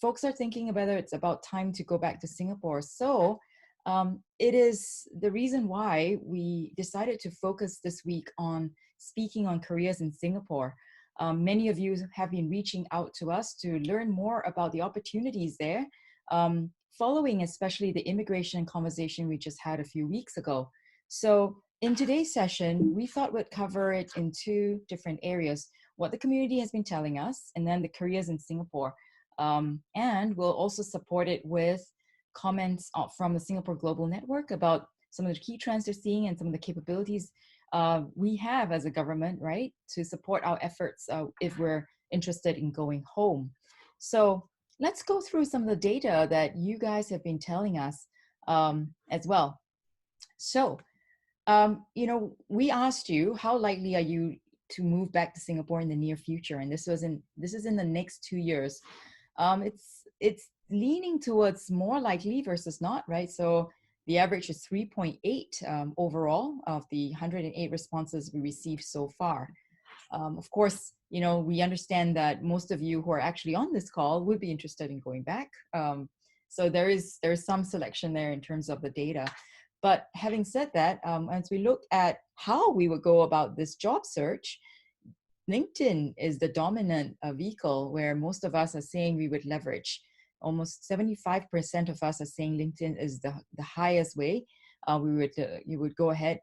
folks are thinking whether it's about time to go back to Singapore. So it is the reason why we decided to focus this week on speaking on careers in Singapore. Many of you have been reaching out to us to learn more about the opportunities there, following especially the immigration conversation we just had a few weeks ago. So in today's session, we thought we'd cover it in two different areas: what the community has been telling us, and then the careers in Singapore. And we'll also support it with comments from the Singapore Global Network about some of the key trends they're seeing and some of the capabilities we have as a government, right, to support our efforts if we're interested in going home. So let's go through some of the data that you guys have been telling us as well. So, we asked you, how likely are you to move back to Singapore in the near future? And this is in the next 2 years. It's leaning towards more likely versus not, right? So the average is 3.8 overall of the 108 responses we received so far. Of course, we understand that most of you who are actually on this call would be interested in going back. So there's some selection there in terms of the data. But having said that, as we look at how we would go about this job search, LinkedIn is the dominant vehicle where most of us are saying we would leverage. Almost 75% of us are saying LinkedIn is the highest way you would go ahead.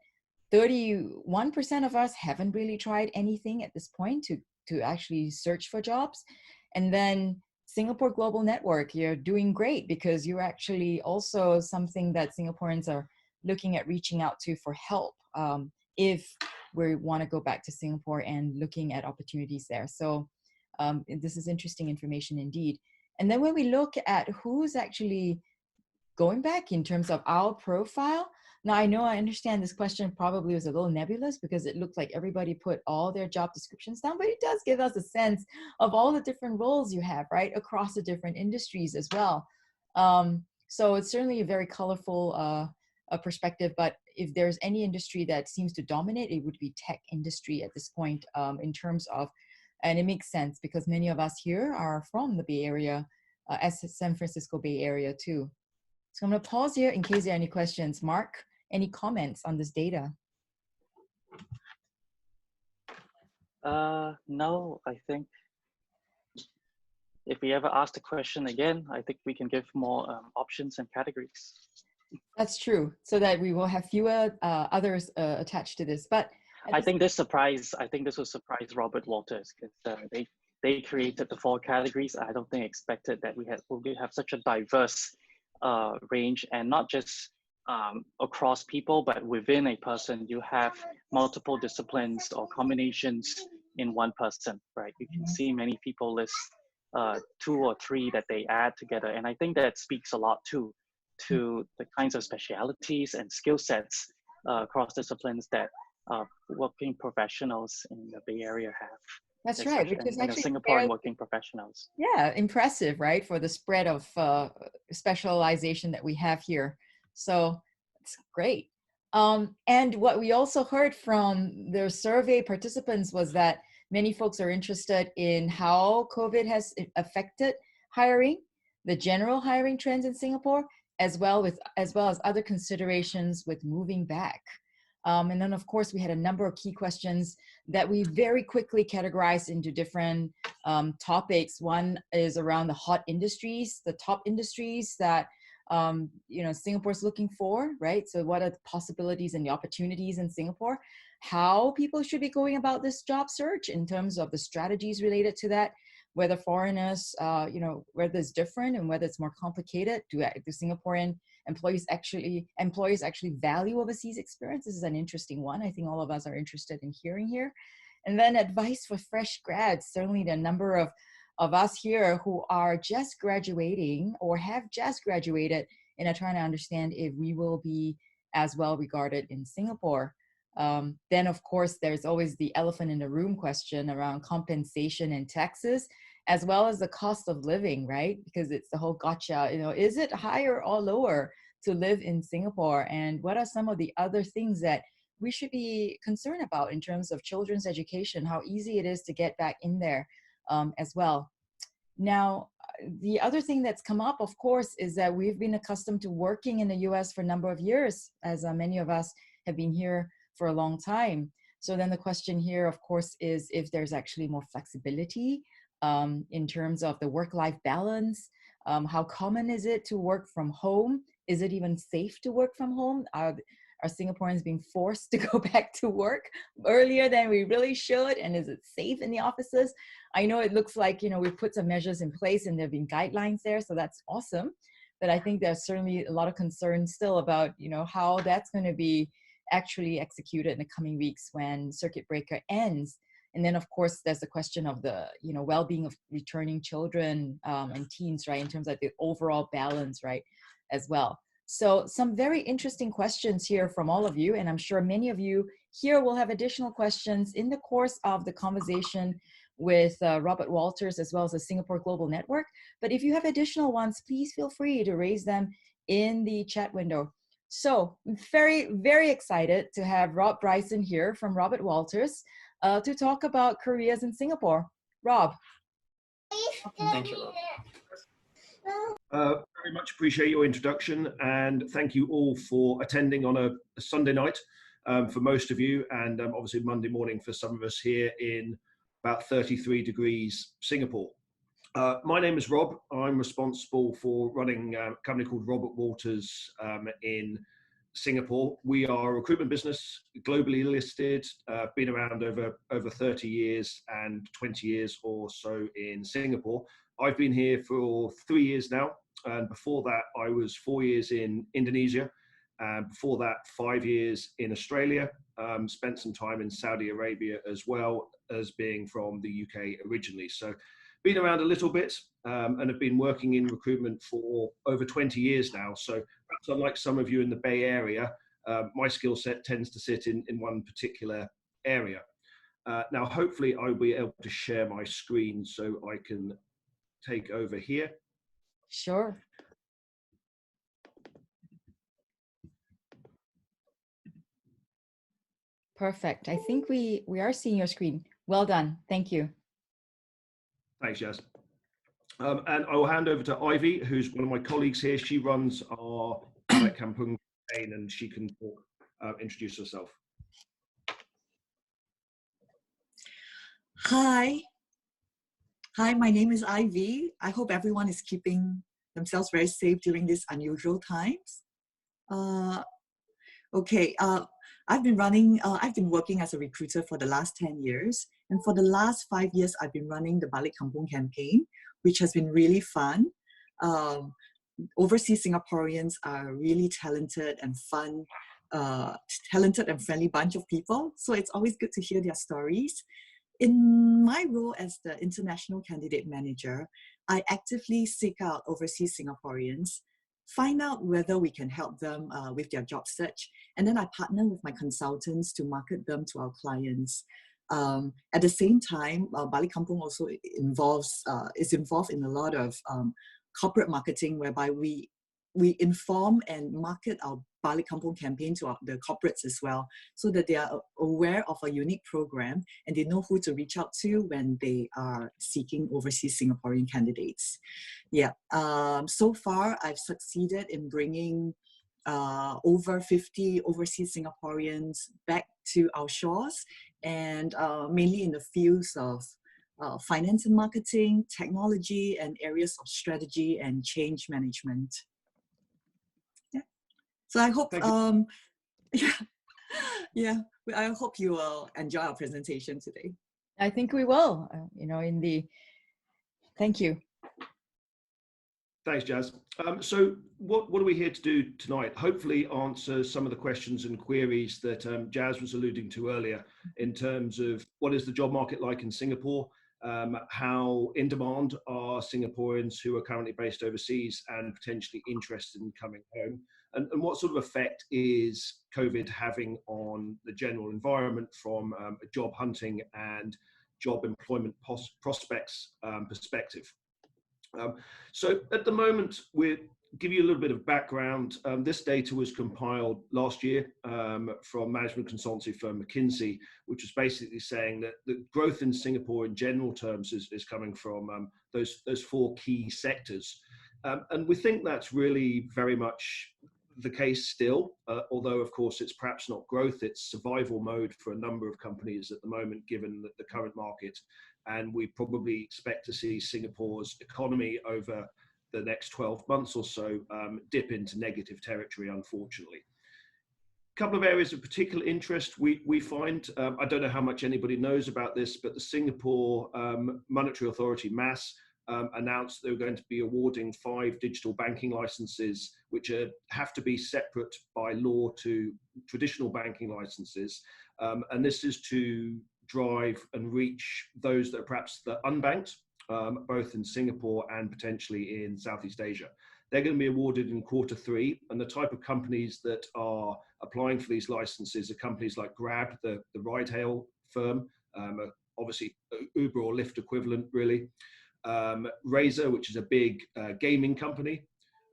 31% of us haven't really tried anything at this point to actually search for jobs. And then Singapore Global Network, you're doing great because you're actually also something that Singaporeans are looking at reaching out to for help if we want to go back to Singapore and looking at opportunities there. So this is interesting information indeed. And then when we look at who's actually going back in terms of our profile, now I understand this question probably was a little nebulous because it looked like everybody put all their job descriptions down, but it does give us a sense of all the different roles you have, right, across the different industries as well. So it's certainly a very colorful perspective, but if there's any industry that seems to dominate, it would be tech industry at this point in terms of, and it makes sense because many of us here are from the Bay Area, as San Francisco Bay Area too. So I'm going to pause here in case there are any questions. Mark, any comments on this data? No, I think if we ever ask the question again, I think we can give more options and categories. That's true, so that we will have fewer others attached to this. But I think this will surprise Robert Walters because they created the 4 categories. I don't think expected that we have such a diverse range, and not just across people, but within a person, you have multiple disciplines or combinations in one person, right? You can see many people list 2 or 3 that they add together, and I think that speaks a lot too to the kinds of specialities and skill sets across disciplines that working professionals in the Bay Area have. That's right, which is actually Singaporean working professionals. Yeah, impressive, right? For the spread of specialization that we have here. So it's great. And what we also heard from the survey participants was that many folks are interested in how COVID has affected hiring, the general hiring trends in Singapore, as well as other considerations with moving back. And then, of course, we had a number of key questions that we very quickly categorized into different topics. One is around the hot industries, the top industries that Singapore's looking for, right? So what are the possibilities and the opportunities in Singapore? How people should be going about this job search in terms of the strategies related to that, whether foreigners, whether it's different and whether it's more complicated. Do Singaporean employees actually value overseas experience? This is an interesting one. I think all of us are interested in hearing here. And then advice for fresh grads. Certainly the number of us here who are just graduating or have just graduated and are trying to understand if we will be as well regarded in Singapore. Then, of course, there's always the elephant in the room question around compensation and taxes, as well as the cost of living, right? Because it's the whole gotcha, is it higher or lower to live in Singapore? And what are some of the other things that we should be concerned about in terms of children's education, how easy it is to get back in there as well. Now, the other thing that's come up, of course, is that we've been accustomed to working in the US for a number of years, as many of us have been here for a long time. So then the question here, of course, is if there's actually more flexibility in terms of the work-life balance. How common is it to work from home? Is it even safe to work from home? Are Singaporeans being forced to go back to work earlier than we really should? And is it safe in the offices? I know it looks like, we've put some measures in place and there have been guidelines there, so that's awesome. But I think there's certainly a lot of concern still about, how that's going to be actually executed in the coming weeks when circuit breaker ends. And then, of course, there's the question of the, well-being of returning children and teens, right, in terms of the overall balance, right, as well. So some very interesting questions here from all of you, and I'm sure many of you here will have additional questions in the course of the conversation with Robert Walters, as well as the Singapore Global Network. But if you have additional ones, please feel free to raise them in the chat window. So very, very excited to have Rob Bryson here from Robert Walters to talk about careers in Singapore. Rob. Thank you, Rob. Very much appreciate your introduction, and thank you all for attending on a Sunday night for most of you, and obviously Monday morning for some of us here in about 33 degrees Singapore. My name is Rob. I'm responsible for running a company called Robert Walters in Singapore. We are a recruitment business, globally listed, been around over 30 years and 20 years or so in Singapore. I've been here for 3 years now, and before that I was 4 years in Indonesia, and before that 5 years in Australia, spent some time in Saudi Arabia as well, as being from the UK originally. So been around a little bit and have been working in recruitment for over 20 years now. So perhaps unlike some of you in the Bay Area, my skill set tends to sit in one particular area. Now, hopefully I'll be able to share my screen so I can take over here. Sure. Perfect. I think we are seeing your screen. Well done. Thank you. Thanks, Jazz. And I will hand over to Ivy, who's one of my colleagues here. She runs our Balik Kampung campaign, and she can introduce herself. Hi, my name is Ivy. I hope everyone is keeping themselves very safe during these unusual times. I've been working as a recruiter for the last 10 years. And for the last 5 years, I've been running the Balik Kampung campaign, which has been really fun. Overseas Singaporeans are really talented and fun, talented and friendly bunch of people. So it's always good to hear their stories. In my role as the International Candidate Manager, I actively seek out overseas Singaporeans, find out whether we can help them with their job search, and then I partner with my consultants to market them to our clients. At the same time, Balik Kampung also is involved in a lot of corporate marketing, whereby we inform and market our Balik Kampung campaign to the corporates as well, so that they are aware of a unique program and they know who to reach out to when they are seeking overseas Singaporean candidates. Yeah, so far I've succeeded in bringing over 50 overseas Singaporeans back to our shores, and mainly in the fields of finance and marketing, technology, and areas of strategy and change management. So I hope, I hope you will enjoy our presentation today. I think we will, thank you. Thanks, Jazz. So what are we here to do tonight? Hopefully answer some of the questions and queries that Jazz was alluding to earlier in terms of what is the job market like in Singapore, how in demand are Singaporeans who are currently based overseas and potentially interested in coming home, and what sort of effect is COVID having on the general environment from a job hunting and job employment prospects perspective. So at the moment, we're give you a little bit of background, this data was compiled last year from management consultancy firm McKinsey, which was basically saying that the growth in Singapore in general terms is coming from those four key sectors. And we think that's really very much the case still, although of course it's perhaps not growth, it's survival mode for a number of companies at the moment, given the current market. And we probably expect to see Singapore's economy over the next 12 months or so dip into negative territory, unfortunately. A couple of areas of particular interest we find, I don't know how much anybody knows about this, but the Singapore Monetary Authority, MAS, announced they were going to be awarding 5 digital banking licenses, which have to be separate by law to traditional banking licenses. And this is to drive and reach those that are perhaps the unbanked, both in Singapore and potentially in Southeast Asia. They're going to be awarded in Q3, and the type of companies that are applying for these licenses are companies like Grab, the ride-hail firm, obviously Uber or Lyft equivalent, really. Razer, which is a big gaming company.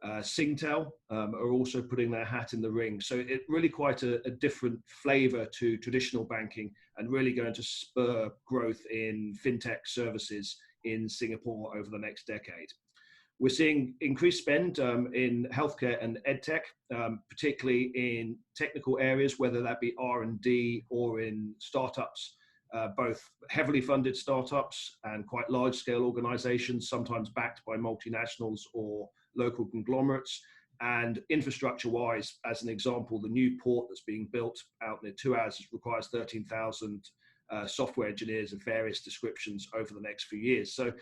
Singtel are also putting their hat in the ring. So it really quite a different flavor to traditional banking, and really going to spur growth in fintech services in Singapore over the next decade. We're seeing increased spend in healthcare and edtech, particularly in technical areas, whether that be R&D or in startups, both heavily funded startups and quite large-scale organizations, sometimes backed by multinationals or local conglomerates. And infrastructure-wise, as an example, the new port that's being built out near 2 hours requires 13,000 software engineers of various descriptions over the next few years. So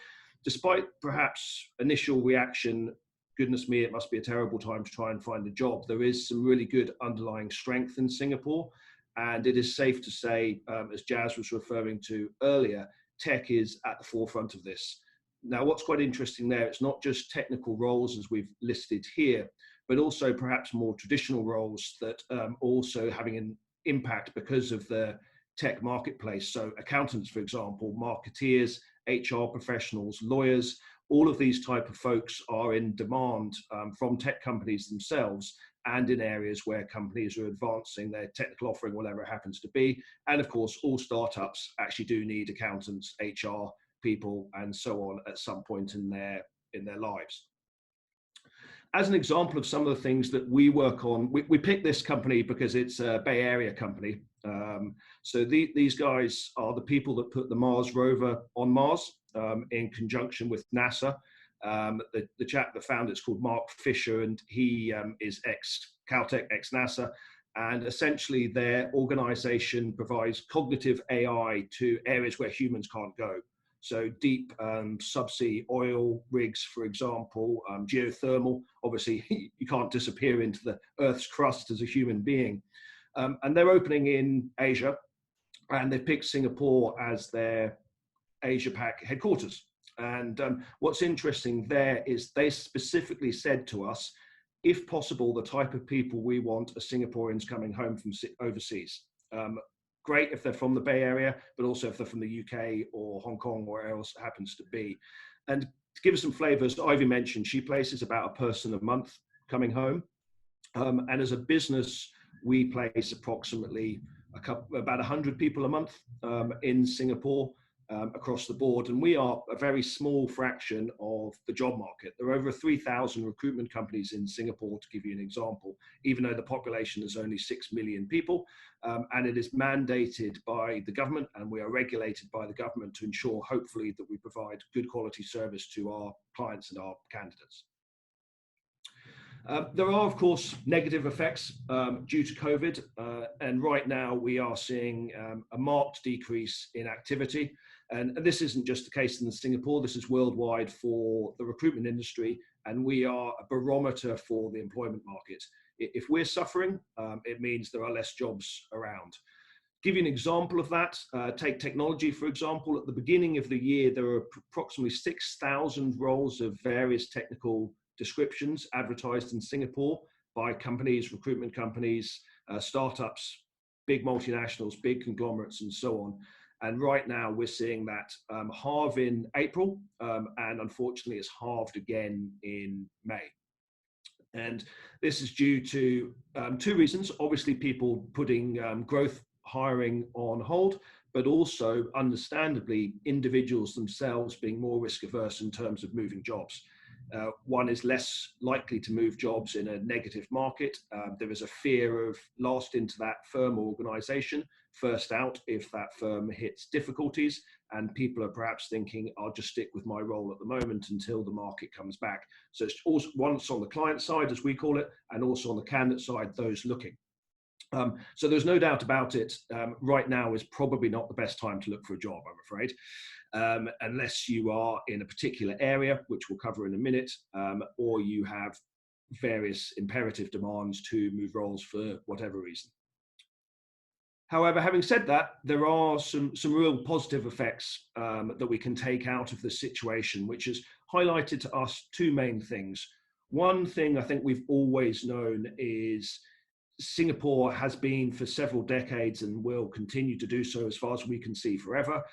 despite perhaps initial reaction, goodness me, it must be a terrible time to try and find a job, there is some really good underlying strength in Singapore. And it is safe to say, as Jazz was referring to earlier, tech is at the forefront of this. Now, what's quite interesting there, it's not just technical roles as we've listed here, but also perhaps more traditional roles that also having an impact because of the tech marketplace. So accountants, for example, marketeers, HR professionals, lawyers, all of these type of folks are in demand from tech companies themselves, and in areas where companies are advancing their technical offering, whatever it happens to be. And of course, all startups actually do need accountants, HR people, and so on at some point in their lives. As an example of some of the things that we work on, we picked this company because it's a Bay Area company. So these guys are the people that put the Mars rover on Mars in conjunction with NASA. The chap that found it's called Mark Fisher, and he is ex-Caltech, ex-NASA. And essentially their organization provides cognitive AI to areas where humans can't go. So deep subsea oil rigs, for example, geothermal. Obviously, you can't disappear into the Earth's crust as a human being. And they're opening in Asia, and they've picked Singapore as their Asia-Pac headquarters. And what's interesting there is they specifically said to us, if possible, the type of people we want are Singaporeans coming home from overseas. Great if they're from the Bay Area, but also if they're from the UK or Hong Kong or where else it happens to be. And to give us some flavors, Ivy mentioned she places about a person a month coming home. And as a business, we place approximately about 100 people a month in Singapore across the board. And we are a very small fraction of the job market. There are over 3,000 recruitment companies in Singapore, to give you an example, even though the population is only 6 million people. And it is mandated by the government, and we are regulated by the government to ensure, hopefully, that we provide good quality service to our clients and our candidates. There are, of course, negative effects due to COVID, and right now we are seeing a marked decrease in activity. And this isn't just the case in Singapore, this is worldwide for the recruitment industry, and we are a barometer for the employment market. If we're suffering, it means there are less jobs around. Give you an example of that, take technology, for example. At the beginning of the year, there were approximately 6,000 roles of various technical descriptions advertised in Singapore by companies, recruitment companies, startups, big multinationals, big conglomerates, and so on. And right now we're seeing that halve in April, and unfortunately it's halved again in May. And this is due to two reasons. Obviously, people putting growth hiring on hold, but also, understandably, individuals themselves being more risk averse in terms of moving jobs. One is less likely to move jobs in a negative market. There is a fear of last into that firm or organization, first out if that firm hits difficulties, and people are perhaps thinking, I'll just stick with my role at the moment until the market comes back. So it's also once on the client side, as we call it, and also on the candidate side, those looking. So there's no doubt about it. Right now is probably not the best time to look for a job, I'm afraid, unless you are in a particular area, which we'll cover in a minute, or you have various imperative demands to move roles for whatever reason. However, having said that, there are some real positive effects that we can take out of this situation, which has highlighted to us two main things. One thing I think we've always known is Singapore has been for several decades and will continue to do so as far as we can see forever,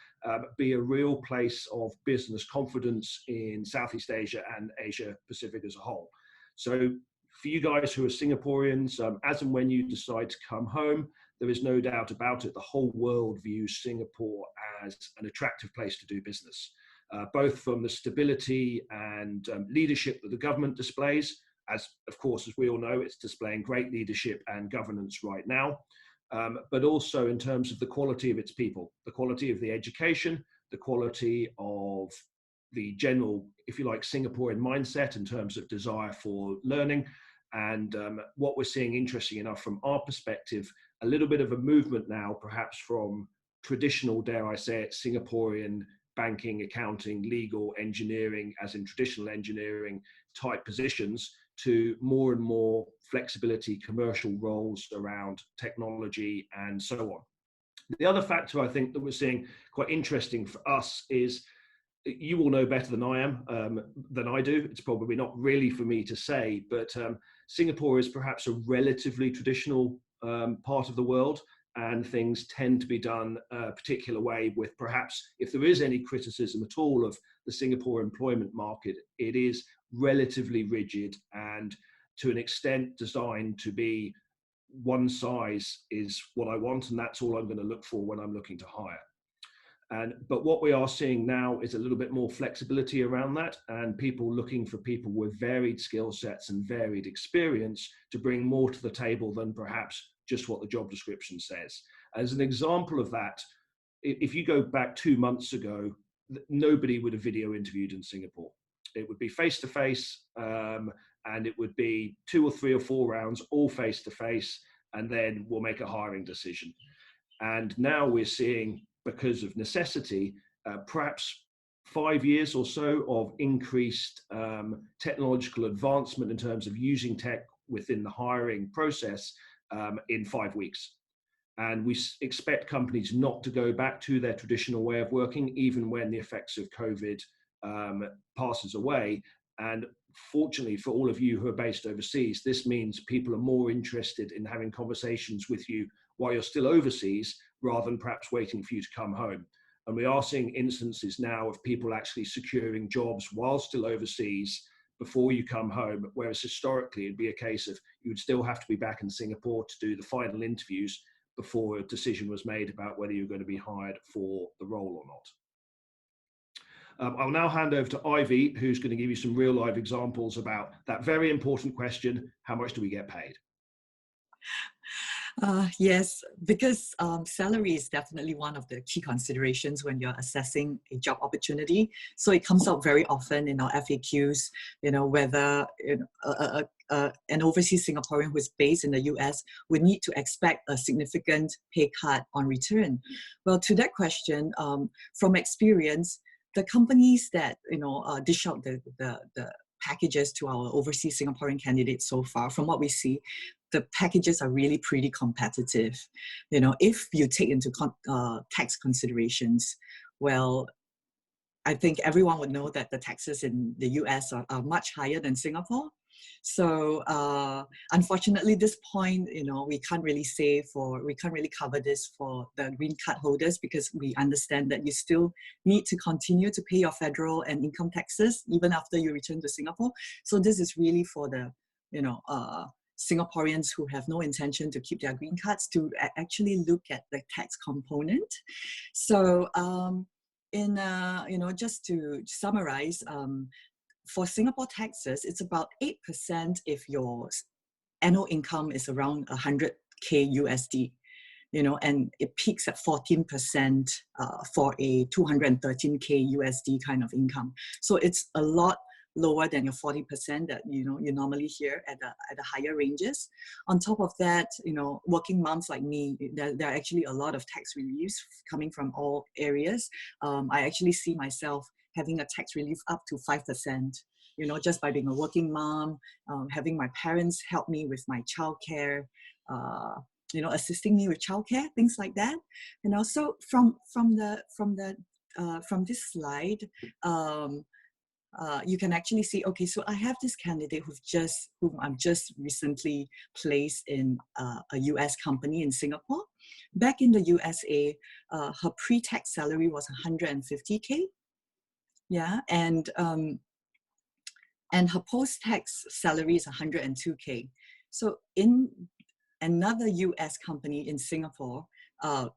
be a real place of business confidence in Southeast Asia and Asia Pacific as a whole. So for you guys who are Singaporeans, as and when you decide to come home, there is no doubt about it, the whole world views Singapore as an attractive place to do business, both from the stability and leadership that the government displays, as of course, as we all know, it's displaying great leadership and governance right now, but also in terms of the quality of its people, the quality of the education, the quality of the general, if you like, Singaporean mindset in terms of desire for learning. And what we're seeing, interesting enough from our perspective, a little bit of a movement now, perhaps from traditional, dare I say it, Singaporean banking, accounting, legal, engineering, as in traditional engineering type positions, to more and more flexibility, commercial roles around technology and so on. The other factor I think that we're seeing quite interesting for us is, you will know better than I am, than I do. It's probably not really for me to say, but Singapore is perhaps a relatively traditional part of the world, and things tend to be done a particular way with perhaps, if there is any criticism at all of the Singapore employment market, it is relatively rigid and to an extent designed to be one size is what I want, and that's all I'm going to look for when I'm looking to hire. But what we are seeing now is a little bit more flexibility around that, and people looking for people with varied skill sets and varied experience to bring more to the table than perhaps just what the job description says. As an example of that, if you go back 2 months ago, nobody would have video interviewed in Singapore. It would be face-to-face, and it would be 2 or 3 or 4 rounds, all face-to-face, and then we'll make a hiring decision. And now we're seeing, because of necessity, perhaps 5 years or so of increased technological advancement in terms of using tech within the hiring process in 5 weeks. And we expect companies not to go back to their traditional way of working, even when the effects of COVID passes away. And fortunately for all of you who are based overseas, this means people are more interested in having conversations with you while you're still overseas, rather than perhaps waiting for you to come home. And we are seeing instances now of people actually securing jobs while still overseas before you come home, whereas historically it'd be a case of you would still have to be back in Singapore to do the final interviews before a decision was made about whether you're going to be hired for the role or not. I'll now hand over to Ivy, who's going to give you some real life examples about that very important question: how much do we get paid? Yes, because salary is definitely one of the key considerations when you're assessing a job opportunity. So it comes out very often in our FAQs, whether an overseas Singaporean who is based in the US would need to expect a significant pay cut on return. Well, to that question, from experience, the companies that dish out the packages to our overseas Singaporean candidates so far, from what we see, the packages are really pretty competitive. If you take into tax considerations, well, I think everyone would know that the taxes in the US are much higher than Singapore. So unfortunately, this point, we can't really cover this for the green card holders, because we understand that you still need to continue to pay your federal and income taxes even after you return to Singapore. So this is really for the Singaporeans who have no intention to keep their green cards to actually look at the tax component. So just to summarize, for Singapore taxes, it's about 8% if your annual income is around 100K USD, and it peaks at 14% for a 213K USD kind of income. So it's a lot lower than your 40% that you normally hear at the higher ranges. On top of that, working moms like me, there are actually a lot of tax reliefs coming from all areas. I actually see myself having a tax relief up to 5%, just by being a working mom, having my parents help me with my childcare, assisting me with childcare, things like that. So from this slide, you can actually see, okay, so I have this candidate whom I've just recently placed in a US company in Singapore. Back in the USA, her pre-tax salary was 150K. Yeah, and her post-tax salary is 102K. So in another US company in Singapore,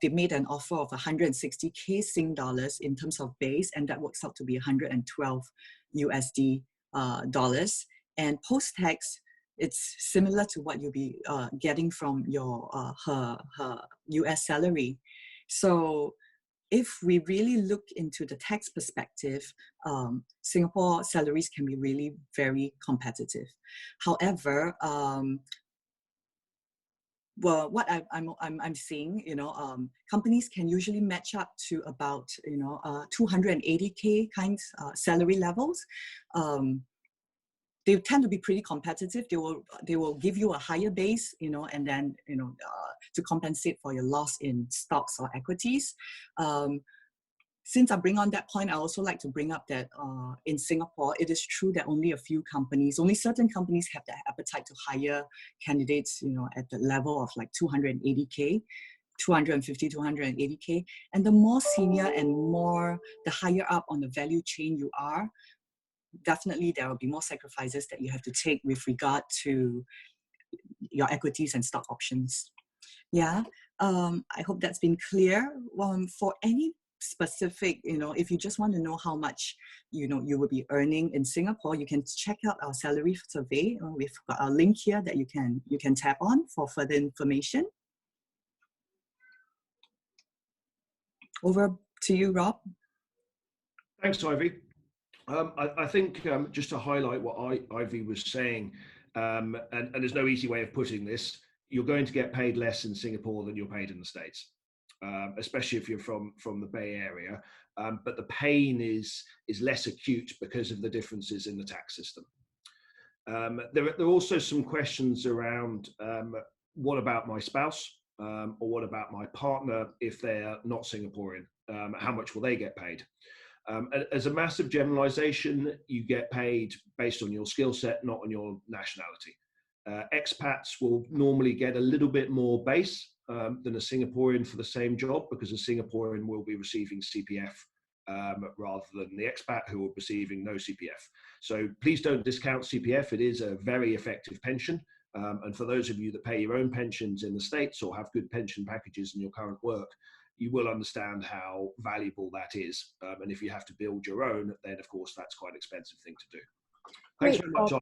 they made an offer of 160K Sing dollars in terms of base, and that works out to be 112 USD dollars. And post-tax, it's similar to what you'll be getting from your her US salary. So if we really look into the tax perspective, Singapore salaries can be really very competitive. However, well, what I'm seeing, companies can usually match up to about 280K kinds salary levels. They tend to be pretty competitive. They will give you a higher base, and then to compensate for your loss in stocks or equities. Since I bring on that point, I also like to bring up that in Singapore, it is true that only certain companies have the appetite to hire candidates, at the level of like 280K, 250, 280K. And the more senior and the higher up on the value chain you are, definitely there will be more sacrifices that you have to take with regard to your equities and stock options. Yeah, I hope that's been clear. For any specific, if you just want to know how much, you will be earning in Singapore, you can check out our salary survey. We've got a link here that you can tap on for further information. Over to you, Rob. Thanks, Ivy. I think just to highlight what Ivy was saying, and there's no easy way of putting this, you're going to get paid less in Singapore than you're paid in the States, especially if you're from the Bay Area. But the pain is less acute because of the differences in the tax system. There are also some questions around what about my spouse, or what about my partner if they're not Singaporean? How much will they get paid? As a massive generalization, you get paid based on your skill set, not on your nationality. Expats will normally get a little bit more base than a Singaporean for the same job, because a Singaporean will be receiving CPF rather than the expat who will be receiving no CPF. So please don't discount CPF. It is a very effective pension. And for those of you that pay your own pensions in the States or have good pension packages in your current work, you will understand how valuable that is. And if you have to build your own, then of course that's quite an expensive thing to do. Thanks very much.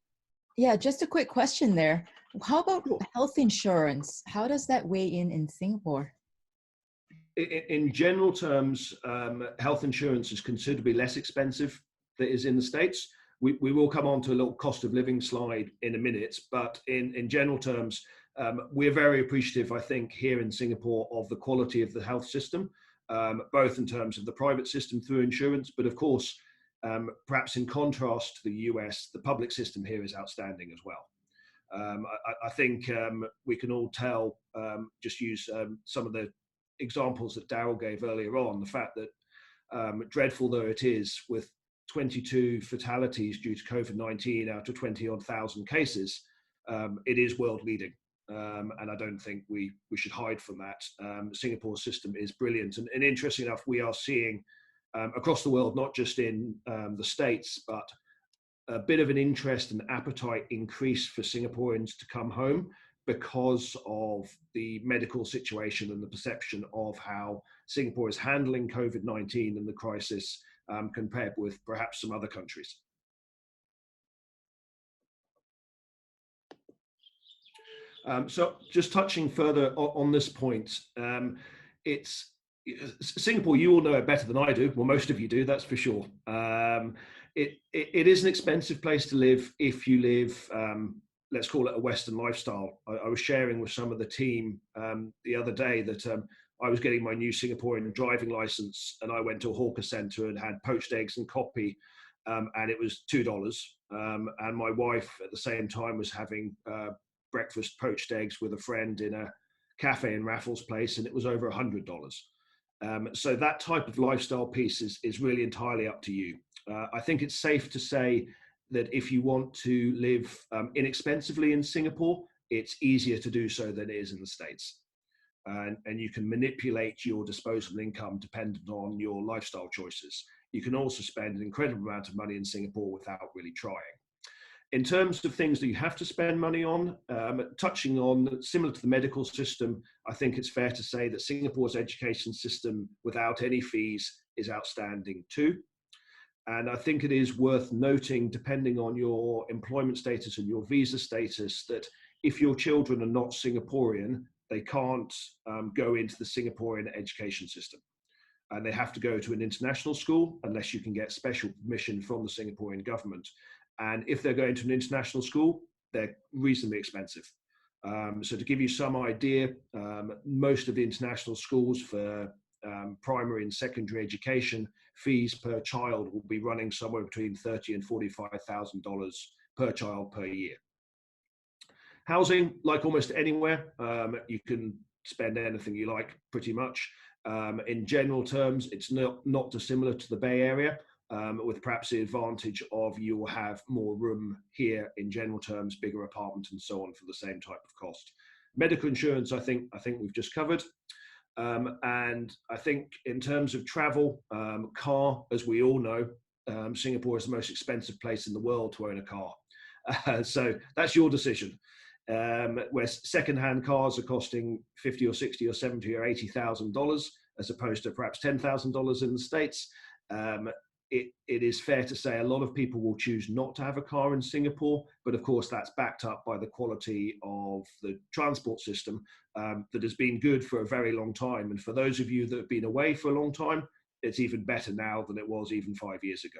Yeah, just a quick question there. How about health insurance? How does that weigh in Singapore? In general terms, health insurance is considerably less expensive than it is in the States. We will come on to a little cost of living slide in a minute, but in general terms, we're very appreciative, I think, here in Singapore of the quality of the health system, both in terms of the private system through insurance, but of course, perhaps in contrast to the US, the public system here is outstanding as well. I think we can all tell, just use some of the examples that Daryl gave earlier on, the fact that dreadful though it is, with 22 fatalities due to COVID-19 out of 20-odd thousand cases, it is world leading. And I don't think we should hide from that. Singapore's system is brilliant. And interesting enough, we are seeing across the world, not just in the States, but a bit of an interest and appetite increase for Singaporeans to come home because of the medical situation and the perception of how Singapore is handling COVID-19 and the crisis compared with perhaps some other countries. So just touching further on this point, it's Singapore, you all know it better than I do. Well, most of you do, that's for sure. It is an expensive place to live if you live, let's call it a Western lifestyle. I was sharing with some of the team the other day that I was getting my new Singaporean driving license, and I went to a hawker centre and had poached eggs and coffee, and it was $2. And my wife at the same time was having breakfast poached eggs with a friend in a cafe in Raffles Place, and it was over $100. So that type of lifestyle piece is really entirely up to you. I think it's safe to say that if you want to live inexpensively in Singapore, it's easier to do so than it is in the States. And you can manipulate your disposable income dependent on your lifestyle choices. You can also spend an incredible amount of money in Singapore without really trying. In terms of things that you have to spend money on, touching on similar to the medical system, I think it's fair to say that Singapore's education system without any fees is outstanding too. And I think it is worth noting, depending on your employment status and your visa status, that if your children are not Singaporean, they can't go into the Singaporean education system. And they have to go to an international school unless you can get special permission from the Singaporean government. And if they're going to an international school, they're reasonably expensive. So to give you some idea, most of the international schools for primary and secondary education, fees per child will be running somewhere between $30,000 and $45,000 per child per year. Housing, like almost anywhere, you can spend anything you like pretty much. In general terms, it's not dissimilar to the Bay Area, with perhaps the advantage of you will have more room here in general terms, bigger apartment and so on for the same type of cost. Medical insurance, I think we've just covered. And I think in terms of travel, car, as we all know, Singapore is the most expensive place in the world to own a car. So that's your decision. Where second-hand cars are costing $50 or $60 or $70 or $80,000 as opposed to perhaps $10,000 in the States. It is fair to say a lot of people will choose not to have a car in Singapore, but of course that's backed up by the quality of the transport system that has been good for a very long time. And for those of you that have been away for a long time, it's even better now than it was even 5 years ago.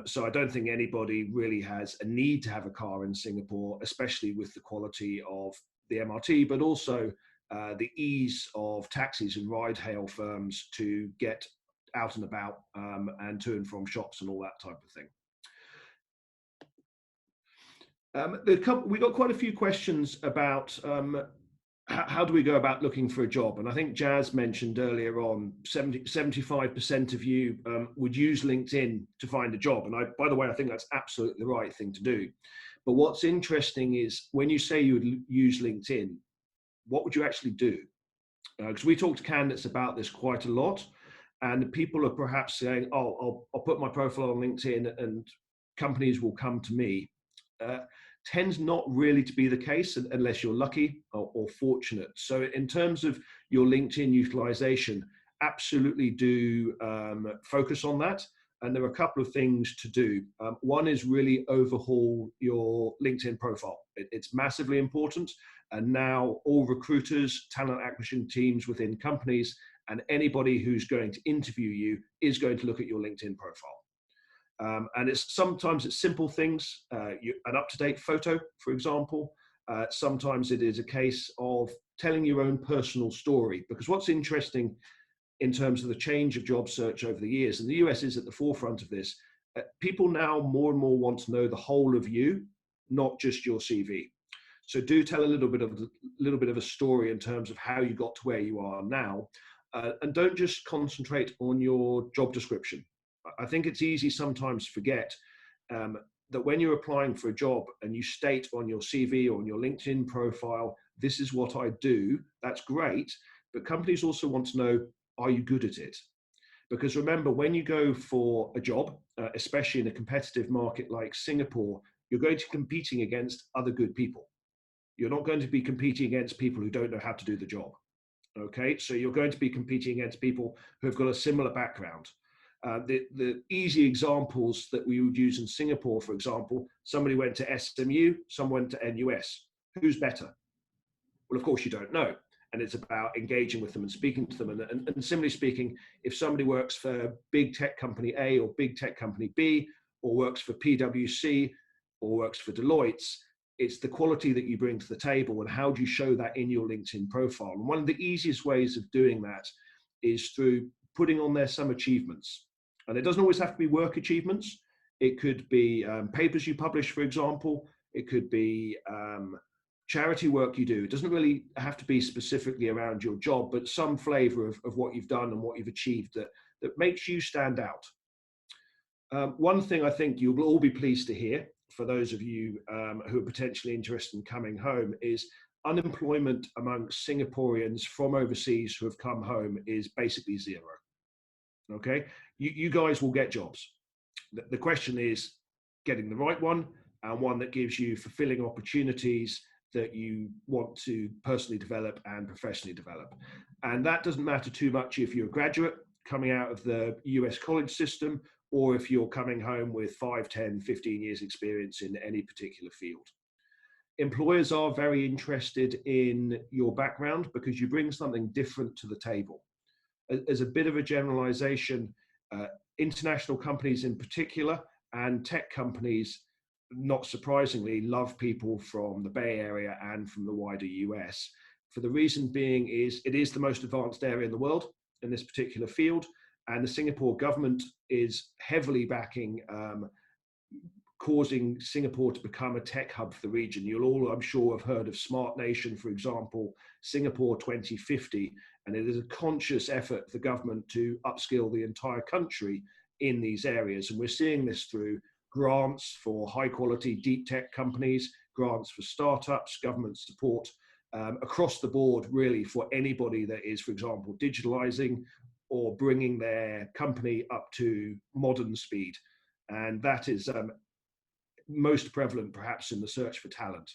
So I don't think anybody really has a need to have a car in Singapore, especially with the quality of the MRT, but also the ease of taxis and ride-hail firms to get out and about and to and from shops and all that type of thing. We got quite a few questions about how do we go about looking for a job? And I think Jazz mentioned earlier on 75% of you would use LinkedIn to find a job. And by the way, I think that's absolutely the right thing to do. But what's interesting is when you say you would use LinkedIn, what would you actually do? Because we talk to candidates about this quite a lot. And people are perhaps saying, oh, I'll put my profile on LinkedIn and companies will come to me. Tends not really to be the case unless you're lucky or fortunate. So in terms of your LinkedIn utilization, absolutely do focus on that. And there are a couple of things to do. One is really overhaul your LinkedIn profile. It's massively important. And now all recruiters, talent acquisition teams within companies, and anybody who's going to interview you is going to look at your LinkedIn profile. And sometimes it's simple things, an up-to-date photo, for example. Sometimes it is a case of telling your own personal story, because what's interesting in terms of the change of job search over the years, and the US is at the forefront of this, people now more and more want to know the whole of you, not just your CV. So do tell a little bit of a story in terms of how you got to where you are now, and don't just concentrate on your job description. I think it's easy sometimes to forget that when you're applying for a job and you state on your CV or on your LinkedIn profile, this is what I do, that's great, but companies also want to know, are you good at it? Because remember, when you go for a job, especially in a competitive market like Singapore, you're going to be competing against other good people. You're not going to be competing against people who don't know how to do the job. Okay, so you're going to be competing against people who have got a similar background. The easy examples that we would use in Singapore, for example, somebody went to SMU, someone went to NUS. Who's better? Well, of course, you don't know. And it's about engaging with them and speaking to them. And similarly speaking, if somebody works for big tech company A or big tech company B, or works for PwC or works for Deloitte, it's the quality that you bring to the table and how do you show that in your LinkedIn profile. And one of the easiest ways of doing that is through putting on there some achievements. And it doesn't always have to be work achievements. It could be papers you publish, for example. It could be charity work you do. It doesn't really have to be specifically around your job, but some flavor of what you've done and what you've achieved that makes you stand out. One thing I think you'll all be pleased to hear, for those of you who are potentially interested in coming home, is unemployment among Singaporeans from overseas who have come home is basically zero. Okay, you guys will get jobs. The question is getting the right one, and one that gives you fulfilling opportunities that you want to personally develop and professionally develop. And that doesn't matter too much if you're a graduate coming out of the US college system, or if you're coming home with 5, 10, 15 years experience in any particular field. Employers are very interested in your background because you bring something different to the table. As a bit of a generalization, international companies in particular and tech companies, not surprisingly, love people from the Bay Area and from the wider US. For the reason being is it is the most advanced area in the world in this particular field, and the Singapore government is heavily backing causing Singapore to become a tech hub for the region. You'll all, I'm sure, have heard of Smart Nation, for example, Singapore 2050, and it is a conscious effort for the government to upskill the entire country in these areas. And we're seeing this through grants for high quality deep tech companies, grants for startups, government support across the board, really, for anybody that is, for example, digitalizing or bringing their company up to modern speed. And that is most prevalent perhaps in the search for talent.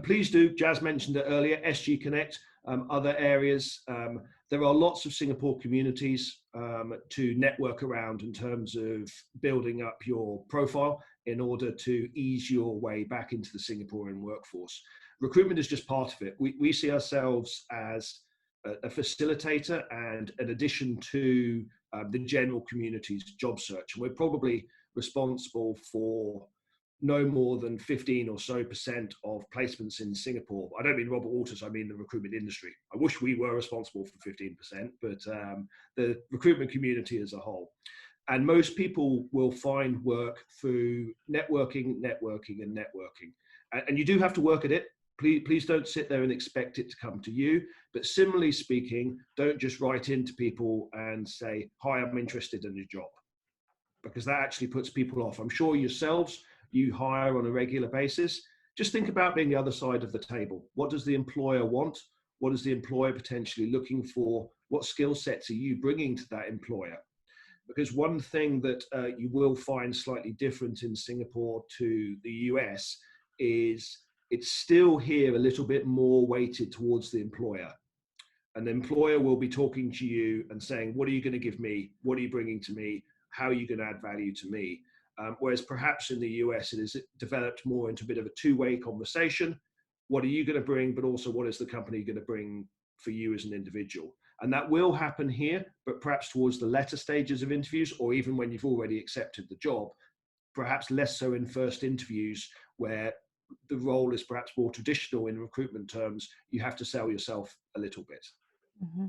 Please do, Jazz mentioned it earlier, SingaporeConnect, other areas. There are lots of Singapore communities to network around in terms of building up your profile in order to ease your way back into the Singaporean workforce. Recruitment is just part of it. We see ourselves as a facilitator and an addition to the general community's job search. And we're probably responsible for no more than 15% or so of placements in Singapore. I don't mean Robert Walters, I mean the recruitment industry. I wish we were responsible for 15%, but the recruitment community as a whole. And most people will find work through networking. And you do have to work at it. Please don't sit there and expect it to come to you. But similarly speaking, don't just write into people and say, hi, I'm interested in your job, because that actually puts people off. I'm sure yourselves, you hire on a regular basis. Just think about being the other side of the table. What does the employer want? What is the employer potentially looking for? What skill sets are you bringing to that employer? Because one thing that you will find slightly different in Singapore to the US is it's still here a little bit more weighted towards the employer. An employer will be talking to you and saying, what are you going to give me? What are you bringing to me? How are you going to add value to me? Whereas perhaps in the US, it is developed more into a bit of a two-way conversation. What are you going to bring, but also what is the company going to bring for you as an individual? And that will happen here, but perhaps towards the latter stages of interviews, or even when you've already accepted the job, perhaps less so in first interviews where the role is perhaps more traditional in recruitment terms. You have to sell yourself a little bit. Mm-hmm.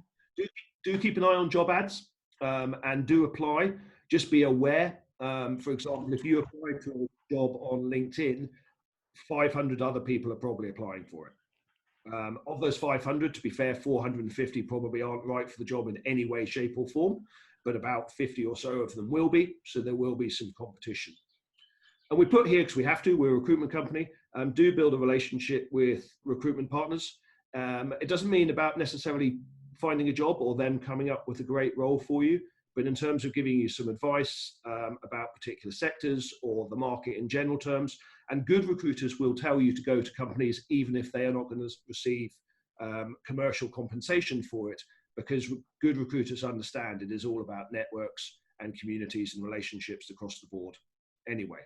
Do keep an eye on job ads and do apply. Just be aware. For example, if you apply to a job on LinkedIn, 500 other people are probably applying for it. Of those 500, to be fair, 450 probably aren't right for the job in any way, shape or form, but about 50 or so of them will be, so there will be some competition. And we put here, because we have to, we're a recruitment company, do build a relationship with recruitment partners. It doesn't mean about necessarily finding a job or them coming up with a great role for you, but in terms of giving you some advice about particular sectors or the market in general terms. And good recruiters will tell you to go to companies even if they are not going to receive commercial compensation for it, because good recruiters understand it is all about networks and communities and relationships across the board. Anyway,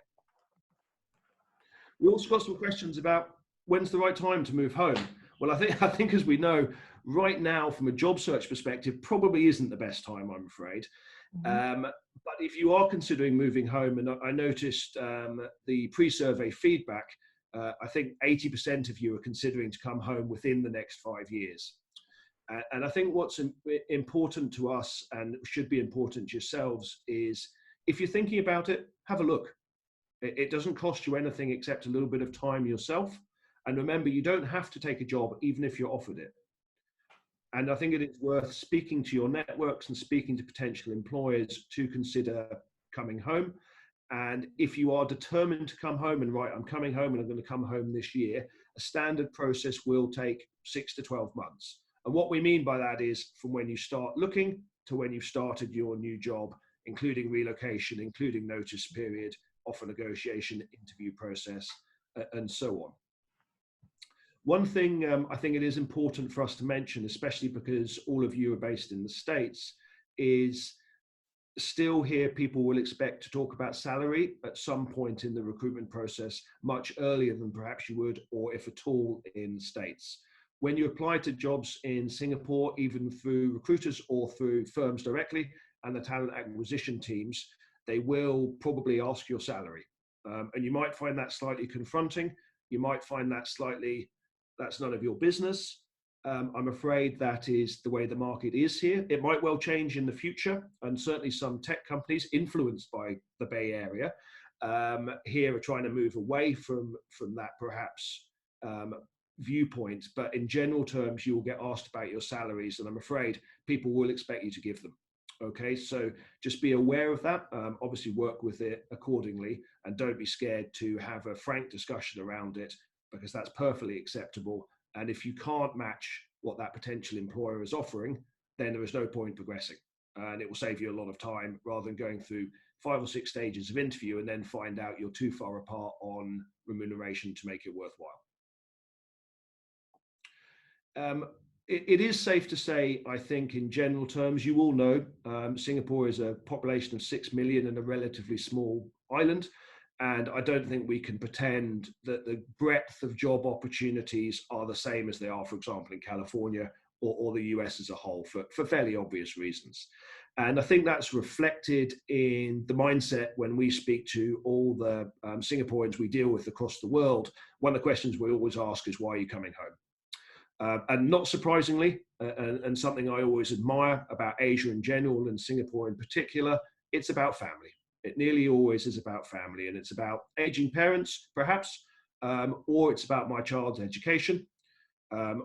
we also got some questions about when's the right time to move home. Well, I think as we know, right now from a job search perspective, probably isn't the best time, I'm afraid. But if you are considering moving home, and I noticed the pre-survey feedback, I think 80% of you are considering to come home within the next 5 years. And I think what's important to us and should be important to yourselves is, if you're thinking about it, have a look. It doesn't cost you anything except a little bit of time yourself. And remember, you don't have to take a job even if you're offered it. And I think it is worth speaking to your networks and speaking to potential employers to consider coming home. And if you are determined to come home and right, I'm coming home and I'm going to come home this year, a standard process will take 6 to 12 months. And what we mean by that is from when you start looking to when you've started your new job, including relocation, including notice period, offer negotiation, interview process, and so on. One thing I think it is important for us to mention, especially because all of you are based in the States, is still here people will expect to talk about salary at some point in the recruitment process, much earlier than perhaps you would, or if at all, in the States. When you apply to jobs in Singapore, even through recruiters or through firms directly and the talent acquisition teams, they will probably ask your salary. And you might find that slightly confronting. You might find that slightly, that's none of your business. I'm afraid that is the way the market is here. It might well change in the future, and certainly some tech companies influenced by the Bay Area here are trying to move away from that perhaps viewpoint. But in general terms, you will get asked about your salaries, and I'm afraid people will expect you to give them. Okay, so just be aware of that. Obviously work with it accordingly, and don't be scared to have a frank discussion around it, because that's perfectly acceptable. And if you can't match what that potential employer is offering, then there is no point progressing. And it will save you a lot of time rather than going through 5 or 6 stages of interview and then find out you're too far apart on remuneration to make it worthwhile. It is safe to say, I think, in general terms, you all know, Singapore is a population of 6 million and a relatively small island. And I don't think we can pretend that the breadth of job opportunities are the same as they are, for example, in California or the US as a whole, for fairly obvious reasons. And I think that's reflected in the mindset when we speak to all the Singaporeans we deal with across the world. One of the questions we always ask is, why are you coming home? And not surprisingly, and something I always admire about Asia in general and Singapore in particular, it's about family. It nearly always is about family, and it's about aging parents, perhaps, or it's about my child's education,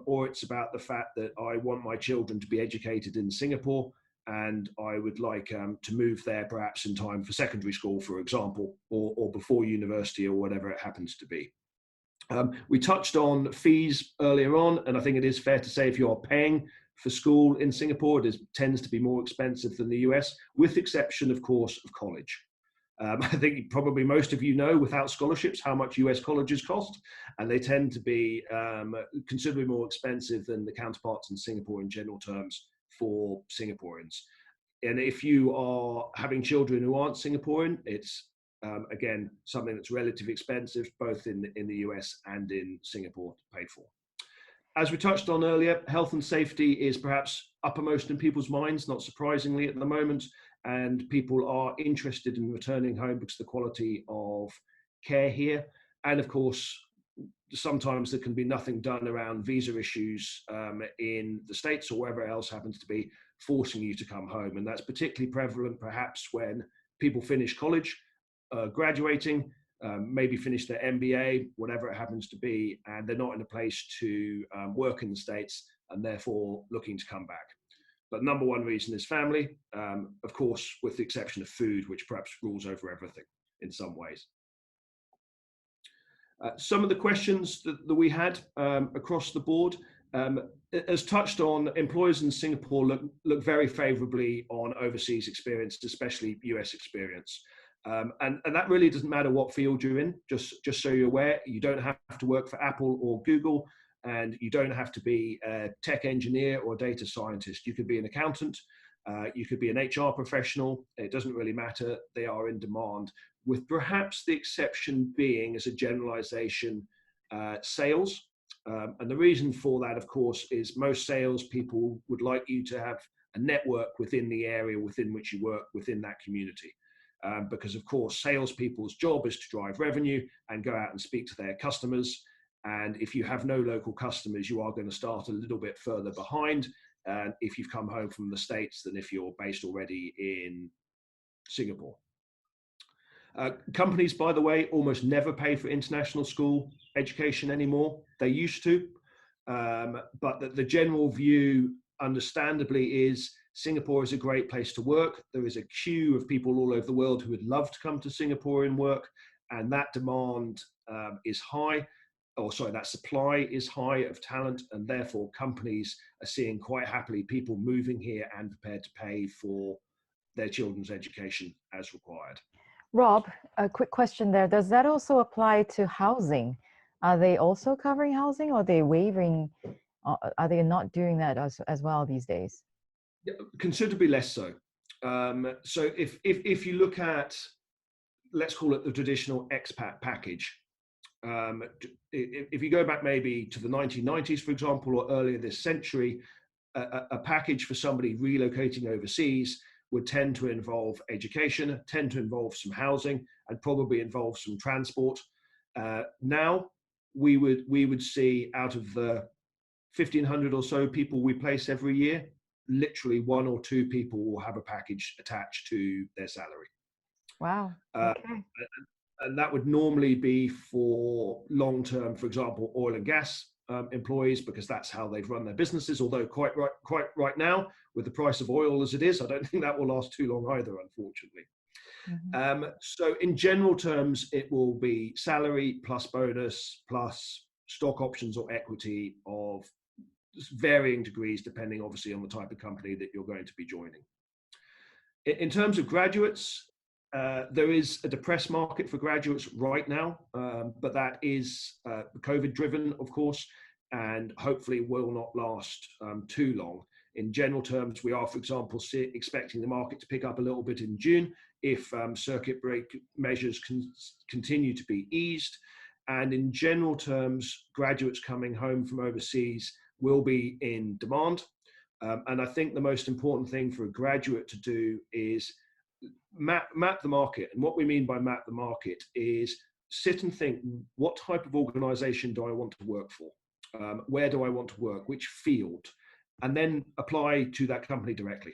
or it's about the fact that I want my children to be educated in Singapore, and I would like to move there perhaps in time for secondary school, for example, or before university, or whatever it happens to be. We touched on fees earlier on, and I think it is fair to say if you are paying for school in Singapore, it tends to be more expensive than the US, with the exception, of course, of college. I think probably most of you know, without scholarships, how much US colleges cost, and they tend to be considerably more expensive than the counterparts in Singapore in general terms for Singaporeans. And if you are having children who aren't Singaporean, it's again something that's relatively expensive, both in the US and in Singapore, to pay for. As we touched on earlier, health and safety is perhaps uppermost in people's minds, not surprisingly at the moment, and people are interested in returning home because of the quality of care here. And of course, sometimes there can be nothing done around visa issues in the States or wherever else happens to be, forcing you to come home. And that's particularly prevalent perhaps when people finish college, graduating, maybe finish their MBA, whatever it happens to be, and they're not in a place to work in the States and therefore looking to come back. But number one reason is family, of course, with the exception of food, which perhaps rules over everything in some ways. Some of the questions that we had across the board, as touched on, employers in Singapore look very favorably on overseas experience, especially US experience. And that really doesn't matter what field you're in, just so you're aware. You don't have to work for Apple or Google, and you don't have to be a tech engineer or data scientist. You could be an accountant, you could be an HR professional. It doesn't really matter. They are in demand, with perhaps the exception being, as a generalization, sales. And the reason for that, of course, is most salespeople would like you to have a network within the area within which you work, within that community. Because, of course, salespeople's job is to drive revenue and go out and speak to their customers. And if you have no local customers, you are going to start a little bit further behind if you've come home from the States than if you're based already in Singapore. Companies, by the way, almost never pay for international school education anymore. They used to, but the general view, understandably, is Singapore is a great place to work. There is a queue of people all over the world who would love to come to Singapore and work, and that demand is high, or sorry, that supply is high of talent, and therefore companies are seeing quite happily people moving here and prepared to pay for their children's education as required. Rob, a quick question there. Does that also apply to housing? Are they also covering housing, or are they waiving? Are they not doing that as well these days? Yeah, considerably less so. So if you look at, let's call it the traditional expat package, if you go back maybe to the 1990s, for example, or earlier this century, a package for somebody relocating overseas would tend to involve education, tend to involve some housing, and probably involve some transport. Now, we would see, out of the 1,500 or so people we place every year, literally 1 or 2 people will have a package attached to their salary. Wow. Okay. And that would normally be for long-term, for example, oil and gas employees, because that's how they've run their businesses. Although quite right now, with the price of oil as it is, I don't think that will last too long either, unfortunately. Mm-hmm. So in general terms, it will be salary plus bonus plus stock options or equity of varying degrees, depending obviously on the type of company that you're going to be joining. In terms of graduates, there is a depressed market for graduates right now, but that is COVID driven, of course, and hopefully will not last too long. In general terms, we are, for example, expecting the market to pick up a little bit in June if circuit break measures continue to be eased. And in general terms, graduates coming home from overseas will be in demand. And I think the most important thing for a graduate to do is map the market. And what we mean by map the market is sit and think, what type of organization do I want to work for? Where do I want to work? Which field? And then apply to that company directly.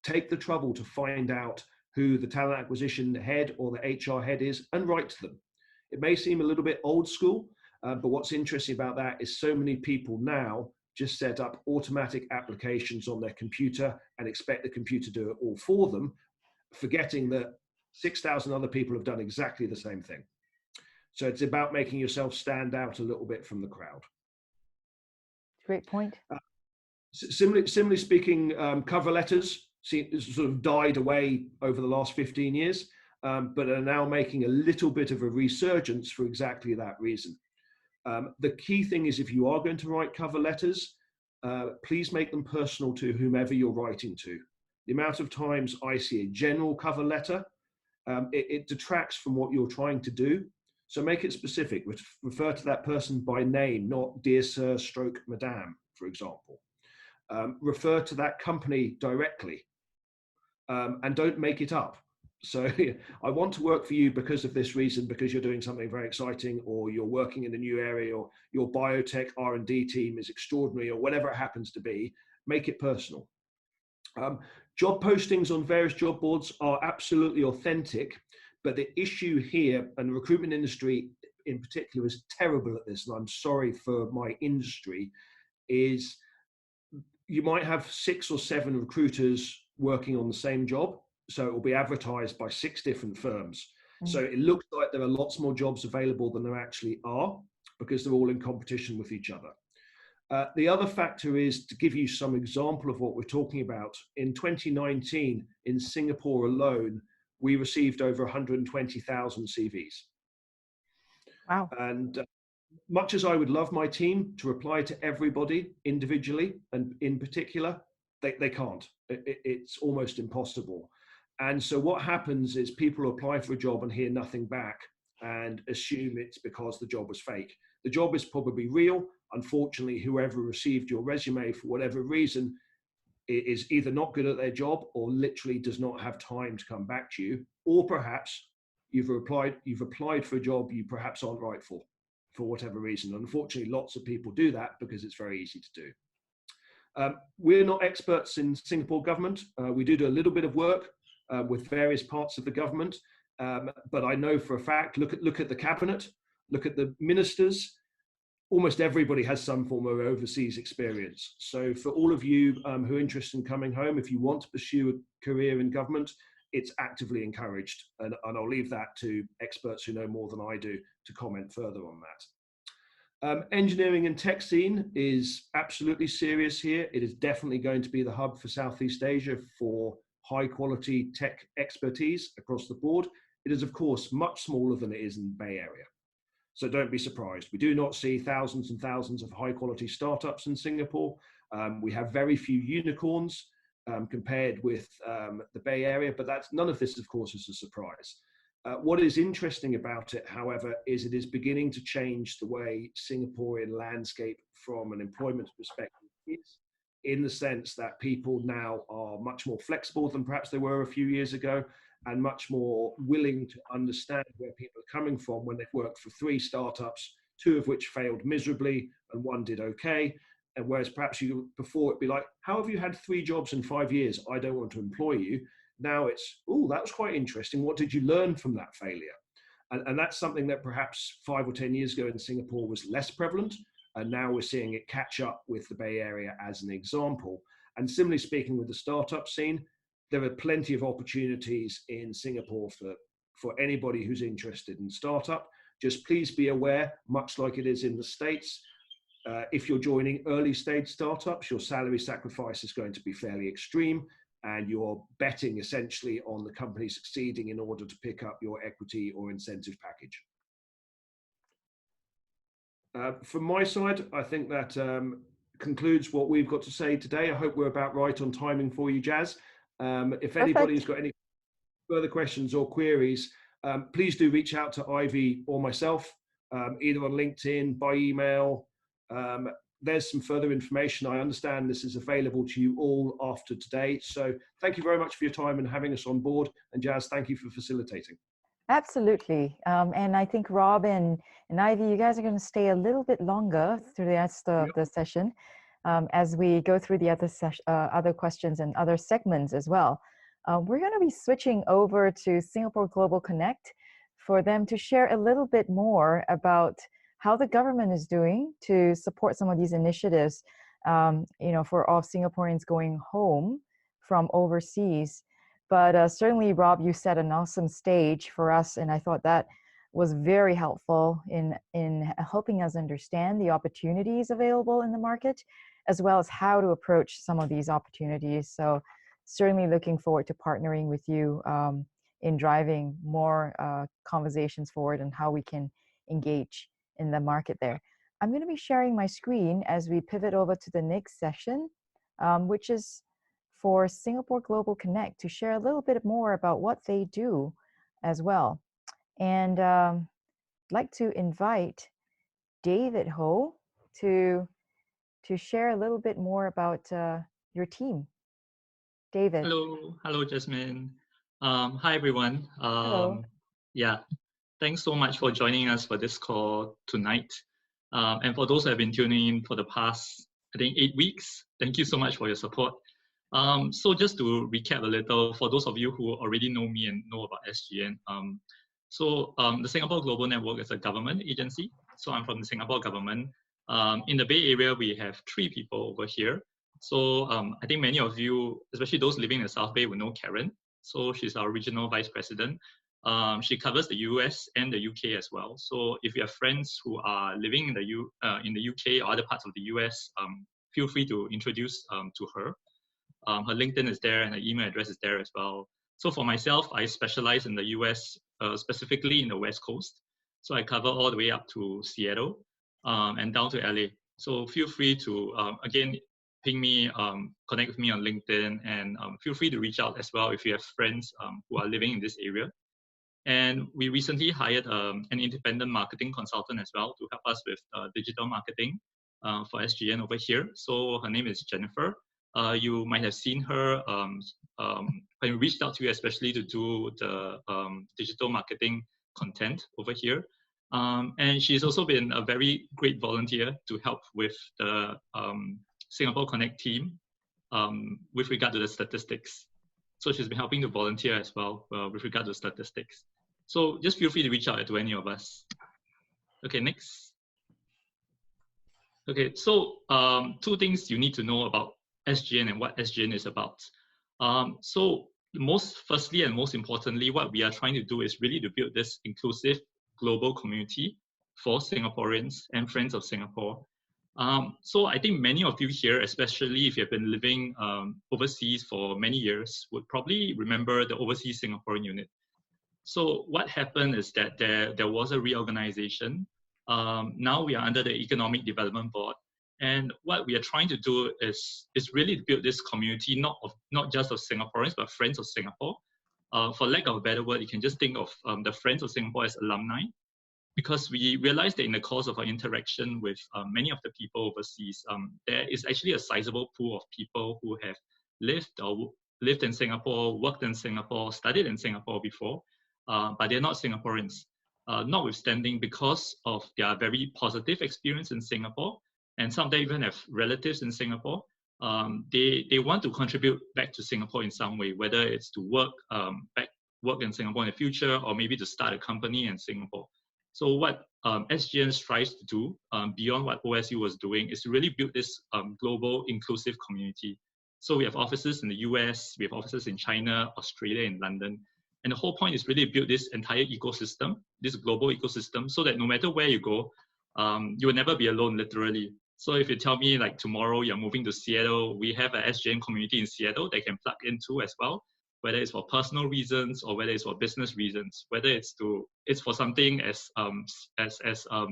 Take the trouble to find out who the talent acquisition head or the HR head is and write to them. It may seem a little bit old school, but what's interesting about that is so many people now just set up automatic applications on their computer and expect the computer to do it all for them, forgetting that 6,000 other people have done exactly the same thing. So it's about making yourself stand out a little bit from the crowd. Great point. Similarly speaking, cover letters sort of died away over the last 15 years, but are now making a little bit of a resurgence for exactly that reason. The key thing is, if you are going to write cover letters, please make them personal to whomever you're writing to. The amount of times I see a general cover letter, it detracts from what you're trying to do. So make it specific. Refer to that person by name, not dear sir, stroke madam, for example. Refer to that company directly, and don't make it up. So I want to work for you because of this reason, because you're doing something very exciting, or you're working in a new area, or your biotech R&D team is extraordinary, or whatever it happens to be. Make it personal. Job postings on various job boards are absolutely authentic, but the issue here, and the recruitment industry in particular is terrible at this, and I'm sorry for my industry, is you might have 6 or 7 recruiters working on the same job. So it will be advertised by 6 different firms. So it looks like there are lots more jobs available than there actually are, because they're all in competition with each other. The other factor is to give you some example of what we're talking about. In 2019, in Singapore alone, we received over 120,000 CVs. Wow. And much as I would love my team to reply to everybody individually and in particular, they can't. It's almost impossible. And so what happens is people apply for a job and hear nothing back and assume it's because the job was fake. The job is probably real. Unfortunately, whoever received your resume for whatever reason is either not good at their job or literally does not have time to come back to you, or perhaps you've applied for a job you perhaps aren't right for whatever reason. Unfortunately, lots of people do that because it's very easy to do. We're not experts in Singapore government. We do a little bit of work with various parts of the government, but I know for a fact, look at the cabinet, look at the ministers, almost everybody has some form of overseas experience. So for all of you who are interested in coming home, if you want to pursue a career in government, it's actively encouraged. And I'll leave that to experts who know more than I do to comment further on that. Engineering and tech scene is absolutely serious here. It is definitely going to be the hub for Southeast Asia for high quality tech expertise across the board. It is, of course, much smaller than it is in the Bay Area. So don't be surprised. We do not see thousands and thousands of high quality startups in Singapore. We have very few unicorns compared with the Bay Area, but none of this, of course, is a surprise. What is interesting about it, however, is it is beginning to change the way Singaporean landscape from an employment perspective is, in the sense that people now are much more flexible than perhaps they were a few years ago, and much more willing to understand where people are coming from when they've worked for 3 startups, 2 of which failed miserably and 1 did okay. And whereas perhaps before it'd be like, how have you had 3 jobs in 5 years? I don't want to employ you. Now it's, oh, that was quite interesting. What did you learn from that failure? And that's something that perhaps 5 or 10 years ago in Singapore was less prevalent. And now we're seeing it catch up with the Bay Area as an example. And similarly speaking with the startup scene, there are plenty of opportunities in Singapore for anybody who's interested in startup. Just please be aware, much like it is in the States, if you're joining early stage startups, your salary sacrifice is going to be fairly extreme, and you're betting essentially on the company succeeding in order to pick up your equity or incentive package. From my side, I think that concludes what we've got to say today. I hope we're about right on timing for you, Jazz. If anybody's got any further questions or queries, please do reach out to Ivy or myself, either on LinkedIn, by email. There's some further information. I understand this is available to you all after today. So thank you very much for your time and having us on board. And Jazz, thank you for facilitating. Absolutely. And I think Rob and Ivy, you guys are going to stay a little bit longer through the rest of the session as we go through the other questions and other segments as well. We're going to be switching over to Singapore Global Connect for them to share a little bit more about how the government is doing to support some of these initiatives, for all Singaporeans going home from overseas. But certainly, Rob, you set an awesome stage for us, and I thought that was very helpful in helping us understand the opportunities available in the market, as well as how to approach some of these opportunities. So certainly looking forward to partnering with you in driving more conversations forward and how we can engage in the market there. I'm going to be sharing my screen as we pivot over to the next session, which is for Singapore Global Connect, to share a little bit more about what they do as well. And I'd like to invite David Ho to share a little bit more about your team. David. Hello, Jasmine. Hi, everyone. Hello. Yeah, thanks so much for joining us for this call tonight. And for those who have been tuning in for the past, I think, 8 weeks, thank you so much for your support. So just to recap a little, for those of you who already know me and know about SGN, the Singapore Global Network is a government agency. So I'm from the Singapore government. In the Bay Area, we have 3 people over here. So I think many of you, especially those living in the South Bay, will know Karen. So she's our regional vice president. She covers the US and the UK as well. So if you have friends who are living in the UK or other parts of the US, feel free to introduce to her. Her LinkedIn is there and her email address is there as well. So for myself, I specialize in the US, specifically in the West Coast. So I cover all the way up to Seattle and down to LA. So feel free to, again, ping me, connect with me on LinkedIn, and feel free to reach out as well if you have friends who are living in this area. And we recently hired an independent marketing consultant as well to help us with digital marketing for SGN over here. So her name is Jennifer. You might have seen her when we reached out to you, especially to do the digital marketing content over here. And she's also been a very great volunteer to help with the SingaporeConnect team with regard to the statistics. So she's been helping to volunteer as well with regard to statistics. So just feel free to reach out to any of us. Okay, next. Okay, so two things you need to know about SGN and what SGN is about. So firstly and most importantly, what we are trying to do is really to build this inclusive global community for Singaporeans and friends of Singapore. So I think many of you here, especially if you've been living overseas for many years, would probably remember the Overseas Singaporean Unit. So what happened is that there was a reorganization. Now we are under the Economic Development Board. And what we are trying to do is really to build this community, not just of Singaporeans, but friends of Singapore. For lack of a better word, you can just think of the friends of Singapore as alumni, because we realized that in the course of our interaction with many of the people overseas, there is actually a sizable pool of people who have lived in Singapore, worked in Singapore, studied in Singapore before, but they're not Singaporeans. Notwithstanding, because of their very positive experience in Singapore, and some they even have relatives in Singapore, they want to contribute back to Singapore in some way, whether it's to work in Singapore in the future, or maybe to start a company in Singapore. So what SGN strives to do, beyond what OSU was doing, is to really build this global inclusive community. So we have offices in the US, we have offices in China, Australia, and London. And the whole point is really build this entire ecosystem, this global ecosystem, so that no matter where you go, you will never be alone, literally. So if you tell me like tomorrow you're moving to Seattle, we have an SGN community in Seattle that can plug into as well, whether it's for personal reasons or whether it's for business reasons, whether it's for something as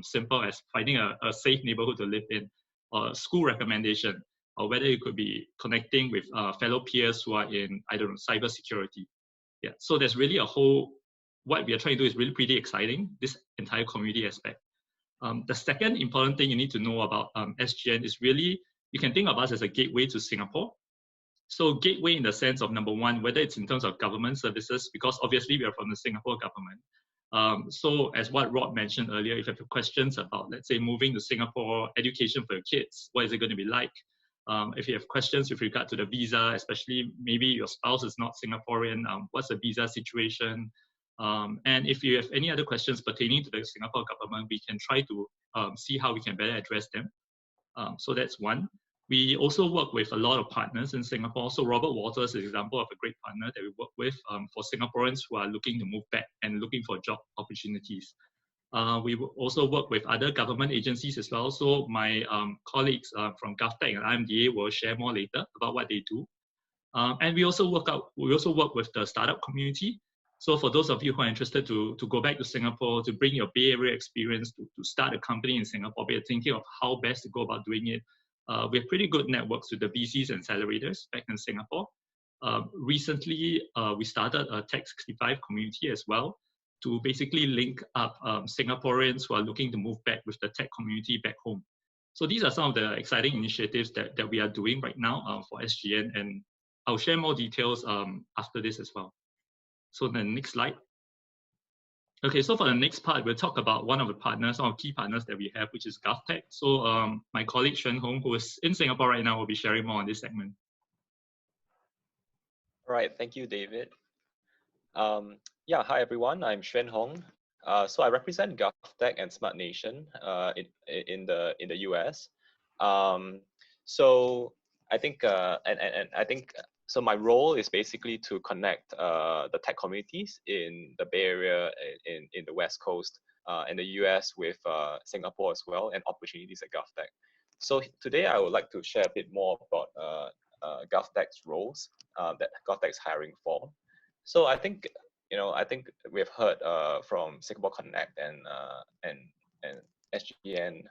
simple as finding a safe neighborhood to live in, or a school recommendation, or whether it could be connecting with fellow peers who are in, I don't know, cybersecurity. Yeah, so there's really what we are trying to do is really pretty exciting, this entire community aspect. The second important thing you need to know about SGN is really, you can think of us as a gateway to Singapore. So gateway in the sense of, number one, whether it's in terms of government services, because obviously we are from the Singapore government. So as what Rob mentioned earlier, if you have questions about, let's say, moving to Singapore, education for your kids, what is it going to be like? If you have questions with regard to the visa, especially maybe your spouse is not Singaporean, what's the visa situation? And if you have any other questions pertaining to the Singapore government, we can try to see how we can better address them. So that's one. We also work with a lot of partners in Singapore. So Robert Walters is an example of a great partner that we work with for Singaporeans who are looking to move back and looking for job opportunities. We also work with other government agencies as well. So my colleagues from GovTech and IMDA will share more later about what they do. And we also work with the startup community. So for those of you who are interested to go back to Singapore, to bring your Bay Area experience to start a company in Singapore, but you're thinking of how best to go about doing it, we have pretty good networks with the VCs and accelerators back in Singapore. Recently, we started a Tech 65 community as well to basically link up Singaporeans who are looking to move back with the tech community back home. So these are some of the exciting initiatives that we are doing right now for SGN, and I'll share more details after this as well. So the next slide. Okay, so for the next part, we'll talk about one of the partners, our key partners that we have, which is GovTech. So my colleague Xuan Hong, who is in Singapore right now, will be sharing more on this segment. All right, thank you, David. Yeah, hi everyone, I'm Xuan Hong. So I represent GovTech and Smart Nation in the US. So I think, I think so my role is basically to connect the tech communities in the Bay Area, in the West Coast, and the US with Singapore as well, and opportunities at GovTech. So today I would like to share a bit more about GovTech's roles that GovTech is hiring for. So I think we've heard from SingaporeConnect and SGN.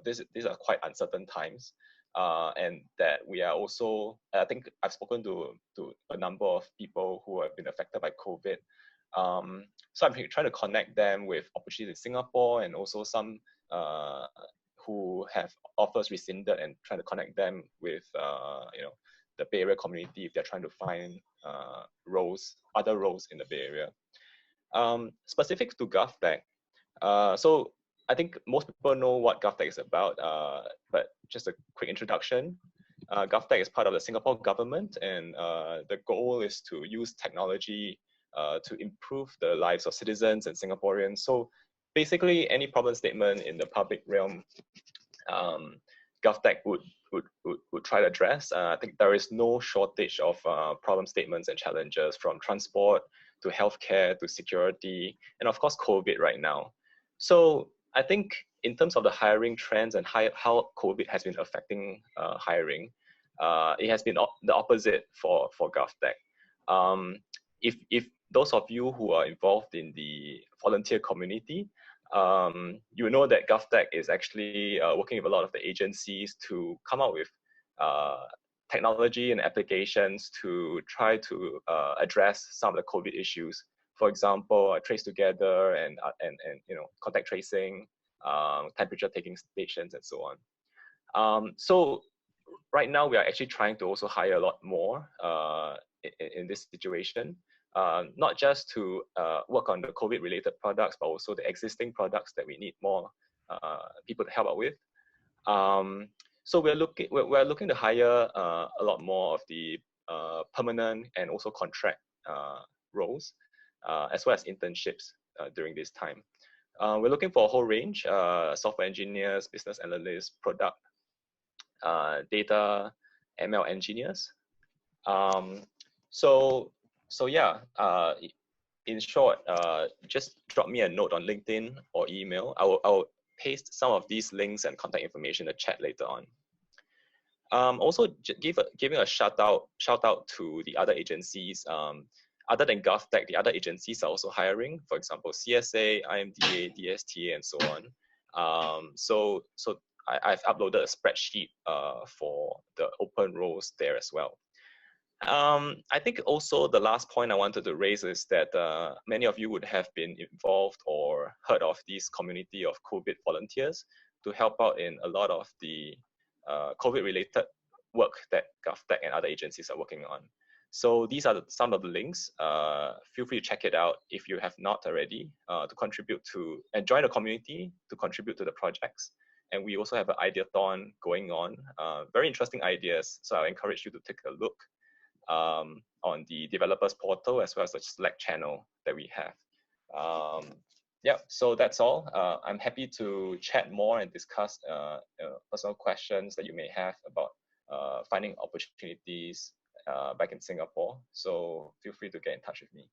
These are quite uncertain times. And that we are also, I think I've spoken to a number of people who have been affected by COVID. So I'm trying to connect them with opportunities in Singapore, and also some who have offers rescinded, and trying to connect them with the Bay Area community if they're trying to find other roles in the Bay Area. Specific to GovTech, so I think most people know what GovTech is about, but just a quick introduction. GovTech is part of the Singapore government, and the goal is to use technology to improve the lives of citizens and Singaporeans. So basically, any problem statement in the public realm, GovTech would try to address. I think there is no shortage of problem statements and challenges, from transport to healthcare to security, and of course COVID right now. So I think in terms of the hiring trends and how COVID has been affecting hiring, it has been the opposite for GovTech. If those of you who are involved in the volunteer community, you know that GovTech is actually working with a lot of the agencies to come up with technology and applications to try to address some of the COVID issues. For example, Trace Together and contact tracing, temperature taking stations, and so on. So right now we are actually trying to also hire a lot more in this situation, not just to work on the COVID-related products, but also the existing products that we need more people to help out with. So we're looking to hire a lot more of the permanent and also contract roles, as well as internships during this time. We're looking for a whole range: software engineers, business analysts, product, data, ML engineers. So yeah, in short, just drop me a note on LinkedIn or email. I will paste some of these links and contact information in the chat later on. Also, giving a shout out to the other agencies. Other than GovTech, the other agencies are also hiring. For example, CSA, IMDA, DSTA, and so on. So I've uploaded a spreadsheet for the open roles there as well. I think also the last point I wanted to raise is that many of you would have been involved or heard of this community of COVID volunteers to help out in a lot of the COVID-related work that GovTech and other agencies are working on. So these are some of the links. Feel free to check it out if you have not already, to contribute to and join the community to contribute to the projects. And we also have an ideathon going on, very interesting ideas. So I encourage you to take a look on the developers portal, as well as the Slack channel that we have. Yeah, so that's all. I'm happy to chat more and discuss personal questions that you may have about finding opportunities back in Singapore. So feel free to get in touch with me.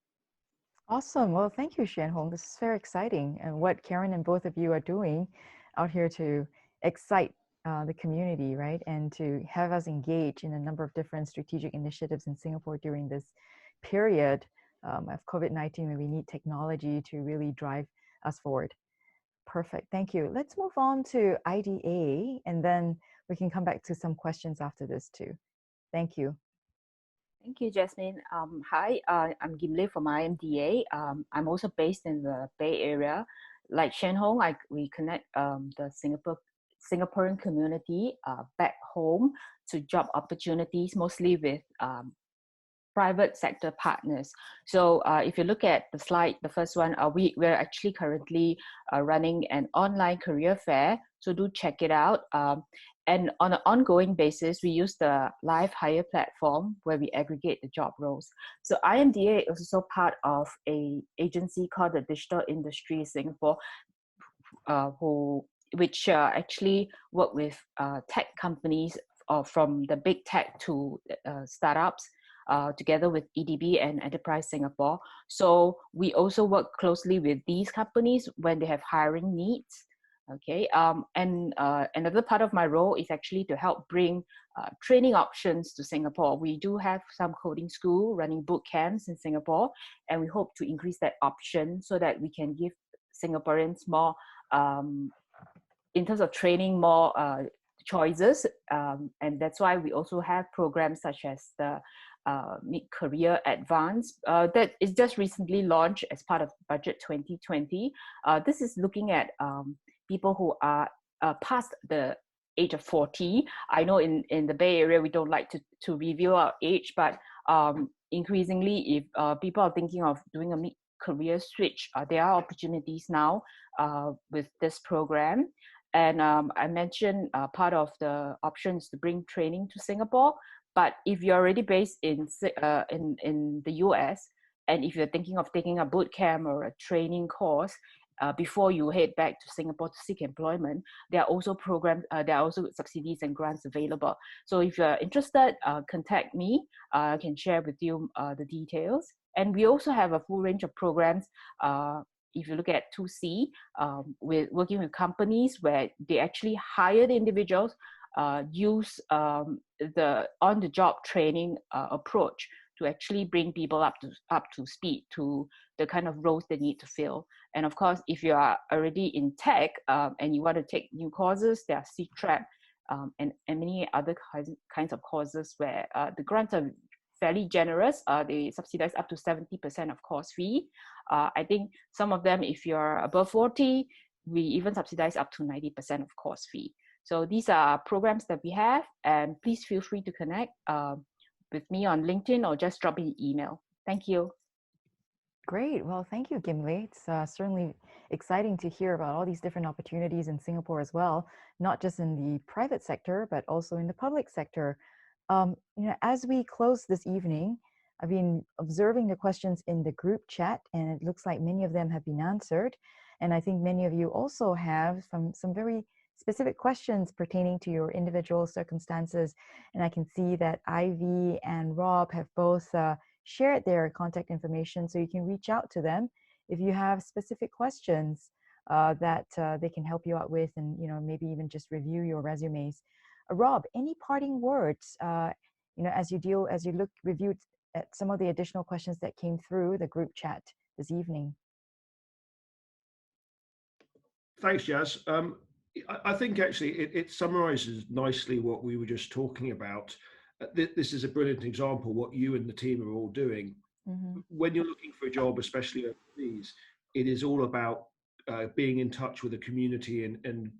Awesome. Well, thank you, Xuan Hong. This is very exciting, and what Karen and both of you are doing out here to excite the community, right? And to have us engage in a number of different strategic initiatives in Singapore during this period of COVID-19, where we need technology to really drive us forward. Perfect. Thank you. Let's move on to IDA, and then we can come back to some questions after this too. Thank you. Thank you, Jasmine. Hi, I'm Gim from IMDA. I'm also based in the Bay Area. Like Xuan Hong, we connect the Singaporean community back home to job opportunities, mostly with private sector partners. So if you look at the slide, the first one, we're actually currently running an online career fair, so do check it out. And on an ongoing basis, we use the live hire platform where we aggregate the job roles. So IMDA is also part of an agency called the Digital Industry Singapore, which actually work with tech companies from the big tech to startups, together with EDB and Enterprise Singapore. So we also work closely with these companies when they have hiring needs. Okay, and another part of my role is actually to help bring training options to Singapore. We do have some coding school running boot camps in Singapore, and we hope to increase that option so that we can give Singaporeans more, in terms of training, more choices. And that's why we also have programs such as the Mid-Career Advance that is just recently launched as part of Budget 2020. This is looking at people who are past the age of 40. I know in the Bay Area, we don't like to reveal our age, but increasingly, if people are thinking of doing a mid-career switch, there are opportunities now with this program. And I mentioned part of the options to bring training to Singapore. But if you're already based in the US, and if you're thinking of taking a boot camp or a training course, before you head back to Singapore to seek employment, there are also programs, there are also subsidies and grants available. So if you're interested, contact me. I can share with you the details. And we also have a full range of programs. If you look at 2C, we're working with companies where they actually hire the individuals, use the on-the-job training approach to actually bring people up to speed to the kind of roles they need to fill. And of course, if you are already in tech and you want to take new courses, there are C-Track and many other kinds of courses where the grants are fairly generous. They subsidize up to 70% of course fee. I think some of them, if you're above 40, we even subsidize up to 90% of course fee. So these are programs that we have, and please feel free to connect with me on LinkedIn or just drop me an email. Thank you. Great. Well, thank you, Gimli. It's certainly exciting to hear about all these different opportunities in Singapore as well, not just in the private sector, but also in the public sector. As we close this evening, I've been observing the questions in the group chat, and it looks like many of them have been answered. And I think many of you also have some very specific questions pertaining to your individual circumstances. And I can see that Ivy and Rob have both shared their contact information, so you can reach out to them if you have specific questions that they can help you out with, and maybe even just review your resumes. Rob, any parting words as you reviewed at some of the additional questions that came through the group chat this evening? Thanks, Jazz. I think actually it summarizes nicely what we were just talking about. This is a brilliant example what you and the team are all doing. Mm-hmm. When you're looking for a job, especially overseas, it is all about being in touch with the community and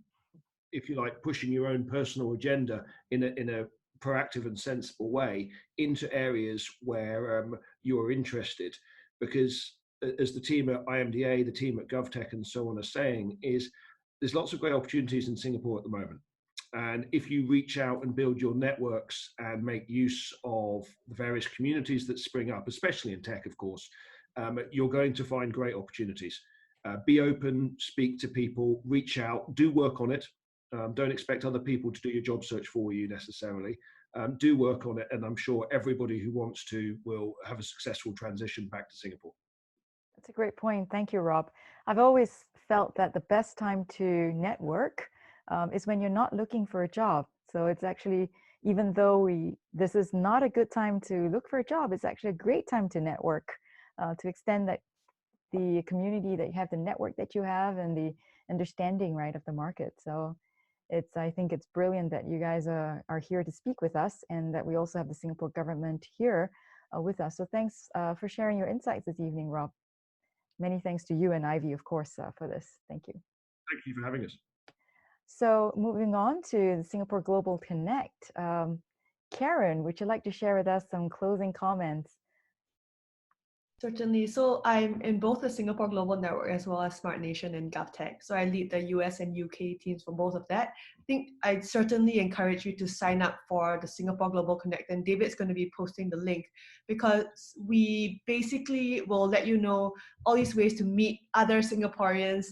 if you like, pushing your own personal agenda in a proactive and sensible way into areas where you're interested. Because as the team at IMDA, the team at GovTech and so on are saying, is there's lots of great opportunities in Singapore at the moment. And if you reach out and build your networks and make use of the various communities that spring up, especially in tech, of course, you're going to find great opportunities. Be open, speak to people, reach out, do work on it. Don't expect other people to do your job search for you necessarily. Do work on it, and I'm sure everybody who wants to will have a successful transition back to Singapore. That's a great point. Thank you, Rob. I've always felt that the best time to network is when you're not looking for a job. So it's actually, even though this is not a good time to look for a job, it's actually a great time to network, to extend that the community that you have, the network that you have, and the understanding, right, of the market. So I think it's brilliant that you guys are here to speak with us, and that we also have the Singapore government here with us. So thanks for sharing your insights this evening, Rob. Many thanks to you and Ivy, of course, for this. Thank you. Thank you for having us. So moving on to the Singapore Global Connect. Karen, would you like to share with us some closing comments? Certainly. So I'm in both the Singapore Global Network as well as Smart Nation and GovTech. So I lead the US and UK teams for both of that. I think I'd certainly encourage you to sign up for the Singapore Global Connect, and David's going to be posting the link, because we basically will let you know all these ways to meet other Singaporeans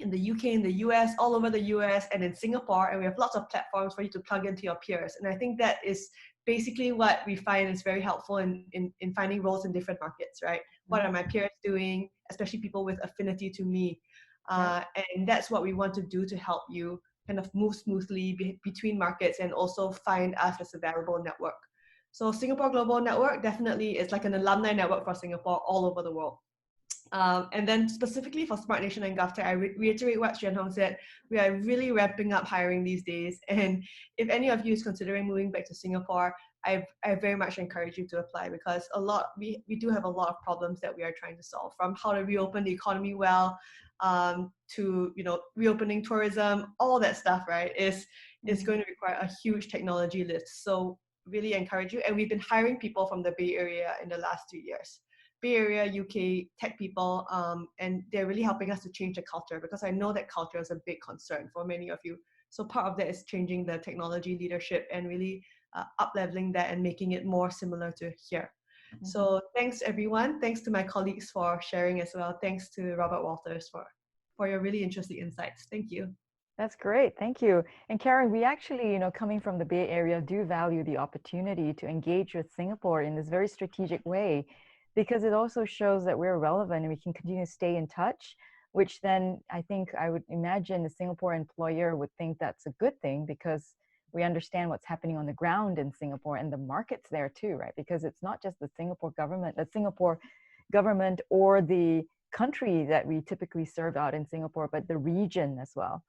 in the UK, in the US, all over the US, and in Singapore. And we have lots of platforms for you to plug into your peers. And I think that is basically what we find is very helpful in finding roles in different markets, right? What are my peers doing, especially people with affinity to me? And that's what we want to do to help you kind of move smoothly between markets and also find us as a valuable network. So Singapore Global Network definitely is like an alumni network for Singapore all over the world. And then specifically for Smart Nation and GovTech, I reiterate what Xuan Hong said. We are really ramping up hiring these days. And if any of you is considering moving back to Singapore, I very much encourage you to apply, because we do have a lot of problems that we are trying to solve, from how to reopen the economy well, to reopening tourism. All that stuff, right, is going to require a huge technology lift. So really encourage you. And we've been hiring people from the Bay Area in the last 2 years. Bay Area, UK tech people, and they're really helping us to change the culture, because I know that culture is a big concern for many of you. So part of that is changing the technology leadership and really up-leveling that and making it more similar to here. So thanks everyone. Thanks to my colleagues for sharing as well. Thanks to Robert Walters for your really interesting insights. Thank you. That's great. Thank you. And Karen, we actually, coming from the Bay Area, do value the opportunity to engage with Singapore in this very strategic way, because it also shows that we're relevant and we can continue to stay in touch, which then I think I would imagine a Singapore employer would think that's a good thing, because we understand what's happening on the ground in Singapore and the markets there too, right? Because it's not just the Singapore government or the country that we typically serve out in Singapore, but the region as well.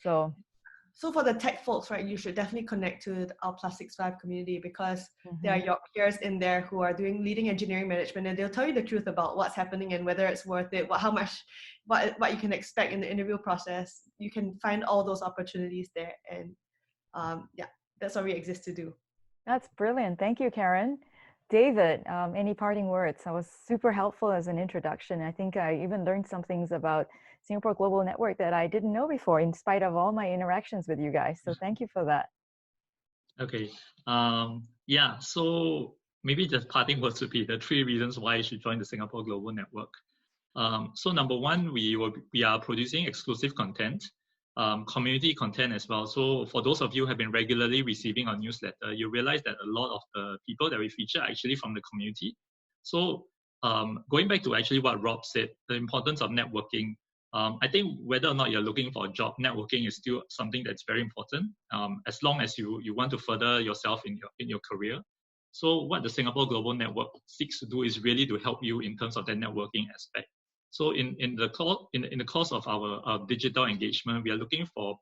So for the tech folks, right, you should definitely connect to our +65 community, because there are your peers in there who are doing leading engineering management, and they'll tell you the truth about what's happening and whether it's worth it, what you can expect in the interview process. You can find all those opportunities there, and that's what we exist to do. That's brilliant. Thank you, Karen. David, any parting words? That was super helpful as an introduction. I think I even learned some things about Singapore Global Network that I didn't know before, in spite of all my interactions with you guys. So thank you for that. Okay. So maybe just parting words would be the 3 reasons why you should join the Singapore Global Network. So number 1, we are producing exclusive content, community content as well. So for those of you who have been regularly receiving our newsletter, you realize that a lot of the people that we feature are actually from the community. So going back to actually what Rob said, the importance of networking, I think whether or not you're looking for a job, networking is still something that's very important, as long as you want to further yourself in your career. So what the Singapore Global Network seeks to do is really to help you in terms of that networking aspect. So in the course of our digital engagement, we are looking for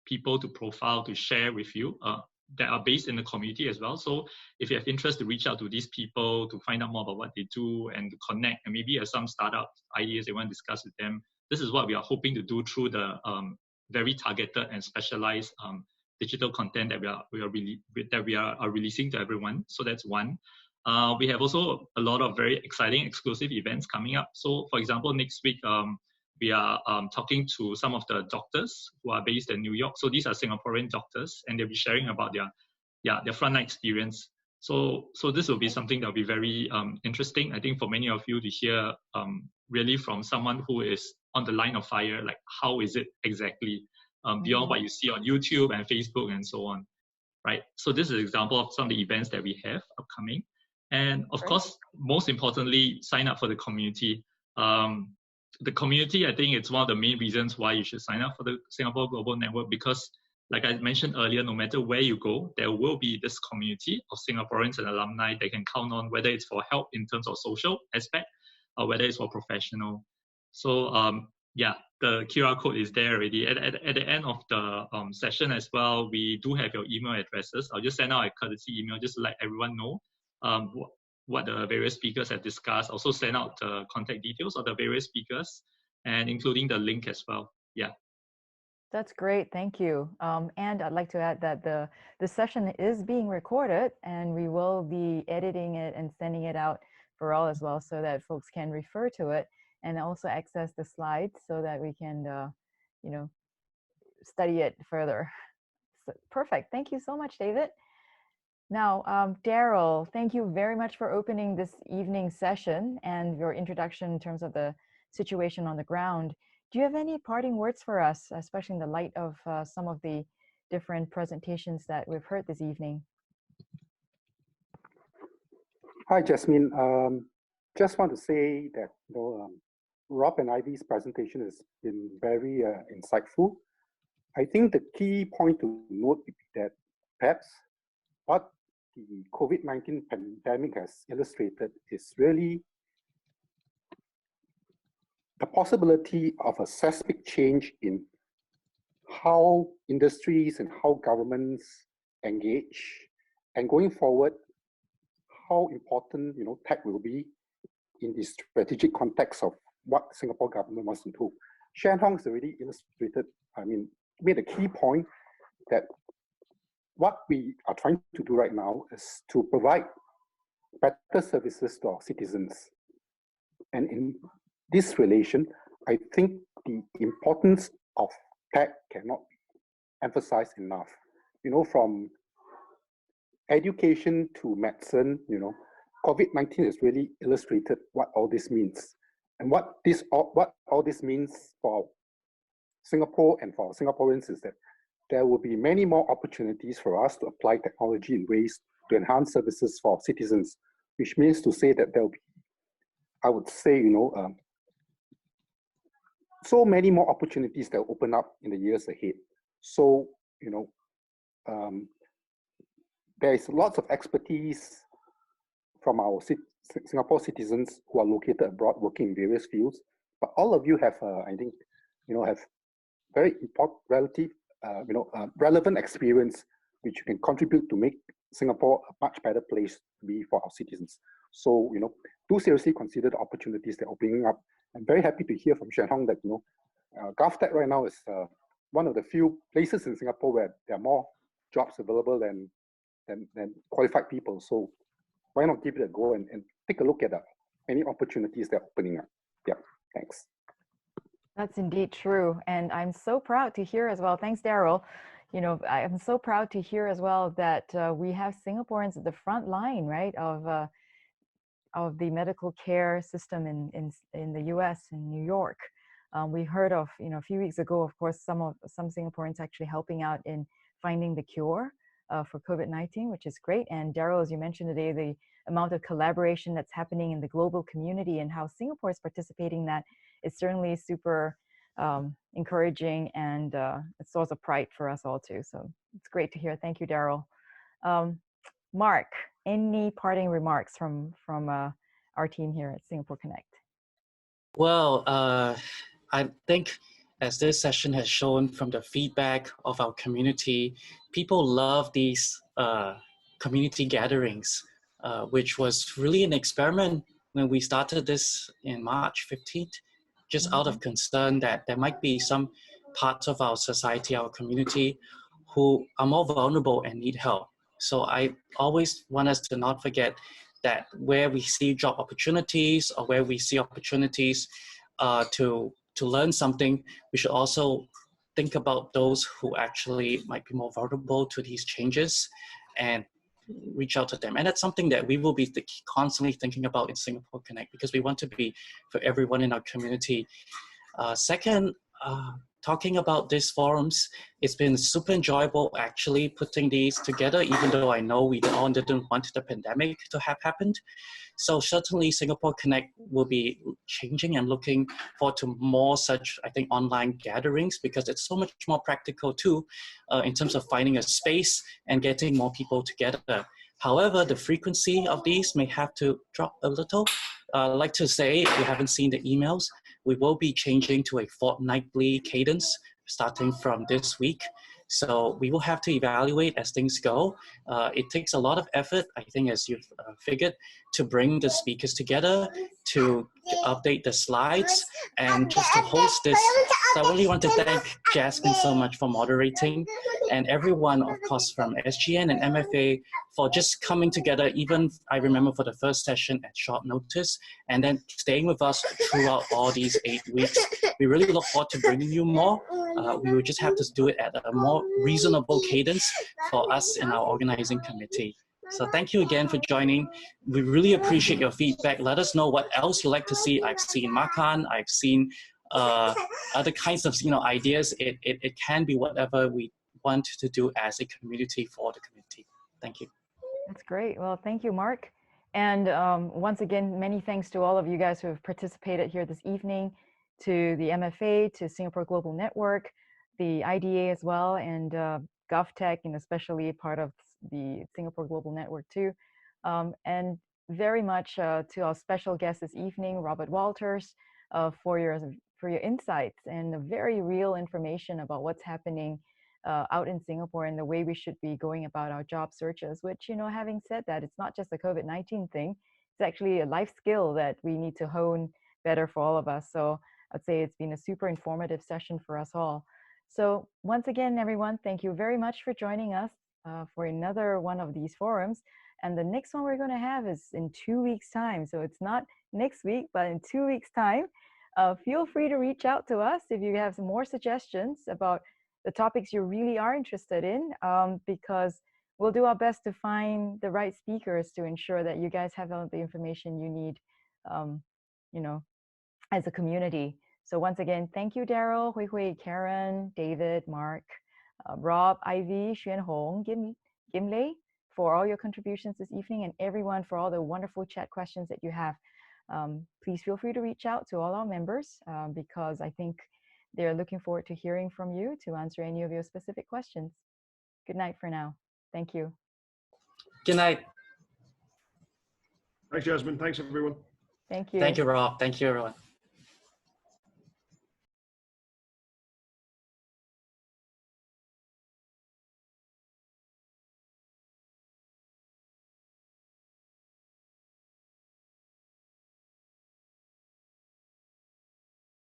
people to profile, to share with you that are based in the community as well. So if you have interest, to reach out to these people to find out more about what they do and to connect, and maybe some startup ideas they want to discuss with them. This is what we are hoping to do through the very targeted and specialized digital content that we are releasing to everyone. So that's one. We have also a lot of very exciting exclusive events coming up. So for example, next week, we are talking to some of the doctors who are based in New York. So these are Singaporean doctors, and they'll be sharing about their frontline experience. So this will be something that will be very interesting, I think, for many of you to hear really from someone who is on the line of fire, like how is it exactly beyond what you see on YouTube and Facebook and so on, right? So this is an example of some of the events that we have upcoming. And of course, most importantly, sign up for the community. The community, I think it's one of the main reasons why you should sign up for the Singapore Global Network, because like I mentioned earlier, no matter where you go, there will be this community of Singaporeans and alumni they can count on, whether it's for help in terms of social aspect or whether it's for professional. So the QR code is there already. At the end of the session as well, we do have your email addresses. I'll just send out a courtesy email just to let everyone know what the various speakers have discussed. Also send out the contact details of the various speakers and including the link as well. Yeah. That's great. Thank you. And I'd like to add that the session is being recorded, and we will be editing it and sending it out for all as well, so that folks can refer to it and also access the slides so that we can, study it further. So, perfect. Thank you so much, David. Now, Daryl, thank you very much for opening this evening session and your introduction in terms of the situation on the ground. do you have any parting words for us, especially in the light of some of the different presentations that we've heard this evening? Hi, Jasmine. Just want to say that Rob and Ivy's presentation has been very insightful. I think the key point to note is that perhaps what the COVID-19 pandemic has illustrated is really the possibility of a seismic change in how industries and how governments engage, and going forward, how important tech will be in the strategic context of what Singapore government wants to do. Shen Hong has already illustrated, made a key point that what we are trying to do right now is to provide better services to our citizens. And in this relation, I think the importance of tech cannot be emphasized enough. From education to medicine, COVID-19 has really illustrated what all this means. And what all this means for Singapore and for Singaporeans is that there will be many more opportunities for us to apply technology in ways to enhance services for our citizens, which means to say that there will be, I would say, so many more opportunities that will open up in the years ahead. So, there is lots of expertise from our Singapore citizens who are located abroad working in various fields. But all of you have, I think, have very important, relevant experience which you can contribute to make Singapore a much better place to be for our citizens. So, do seriously consider the opportunities that are opening up. I'm very happy to hear from Shen Hong that, GovTech right now is one of the few places in Singapore where there are more jobs available than qualified people. So why not give it a go and take a look at any opportunities that are opening up. Yeah, thanks. That's indeed true. And I'm so proud to hear as well. Thanks, Daryl. I'm so proud to hear as well that we have Singaporeans at the front line, right, of the medical care system in the US, in New York. We heard of, a few weeks ago, of course, some Singaporeans actually helping out in finding the cure for COVID-19, which is great. And Daryl, as you mentioned today, the amount of collaboration that's happening in the global community and how Singapore is participating in that is certainly super encouraging and a source of pride for us all too. So it's great to hear. Thank you, Daryl. Mark, any parting remarks from our team here at SingaporeConnect? Well, I think as this session has shown from the feedback of our community, people love these community gatherings, which was really an experiment when we started this in March 15th, just out of concern that there might be some parts of our society, our community, who are more vulnerable and need help. So I always want us to not forget that where we see job opportunities or where we see opportunities to learn something, we should also think about those who actually might be more vulnerable to these changes and reach out to them. And that's something that we will be constantly thinking about in SingaporeConnect, because we want to be for everyone in our community. Second, talking about these forums, it's been super enjoyable actually putting these together, even though I know we all didn't want the pandemic to have happened. So certainly SingaporeConnect will be changing and looking forward to more such, I think, online gatherings, because it's so much more practical too, in terms of finding a space and getting more people together. However, the frequency of these may have to drop a little. I'd like to say, if you haven't seen the emails, we will be changing to a fortnightly cadence starting from this week. So we will have to evaluate as things go. It takes a lot of effort, I think, as you've figured, to bring the speakers together, to update the slides, and just to host this. So I really want to thank Jasmine so much for moderating, and everyone, of course, from SGN and MFA for just coming together, even I remember for the first session at short notice, and then staying with us throughout all these 8 weeks. We really look forward to bringing you more. We will just have to do it at a more reasonable cadence for us in our organizing committee. So thank you again for joining. We really appreciate your feedback. Let us know what else you'd like to see. I've seen Makan, I've seen other kinds of ideas. It can be whatever we want to do as a community for the community. Thank you. That's great. Well, thank you, Mark. And once again, many thanks to all of you guys who have participated here this evening, to the MFA, to Singapore Global Network, the IDA as well, and GovTech, and especially part of the Singapore Global Network too. And very much to our special guest this evening, Robert Walters, for your insights and very real information about what's happening out in Singapore and the way we should be going about our job searches, which, having said that, it's not just a COVID-19 thing. It's actually a life skill that we need to hone better for all of us. So I'd say it's been a super informative session for us all. So once again, everyone, thank you very much for joining us for another one of these forums. And the next one we're going to have is in 2 weeks' time. So it's not next week, but in 2 weeks' time. Feel free to reach out to us if you have some more suggestions about the topics you really are interested in, because we'll do our best to find the right speakers to ensure that you guys have all the information you need, as a community. So once again, thank you, Daryl, Hui Hui, Karen, David, Mark, Rob, Ivy, Xuan Hong, Gimlei, for all your contributions this evening, and everyone for all the wonderful chat questions that you have. Please feel free to reach out to all our members because I think they're looking forward to hearing from you to answer any of your specific questions. Good night for now. Thank you. Good night. Thanks, Jasmine. Thanks, everyone. Thank you. Thank you, Rob. Thank you, everyone.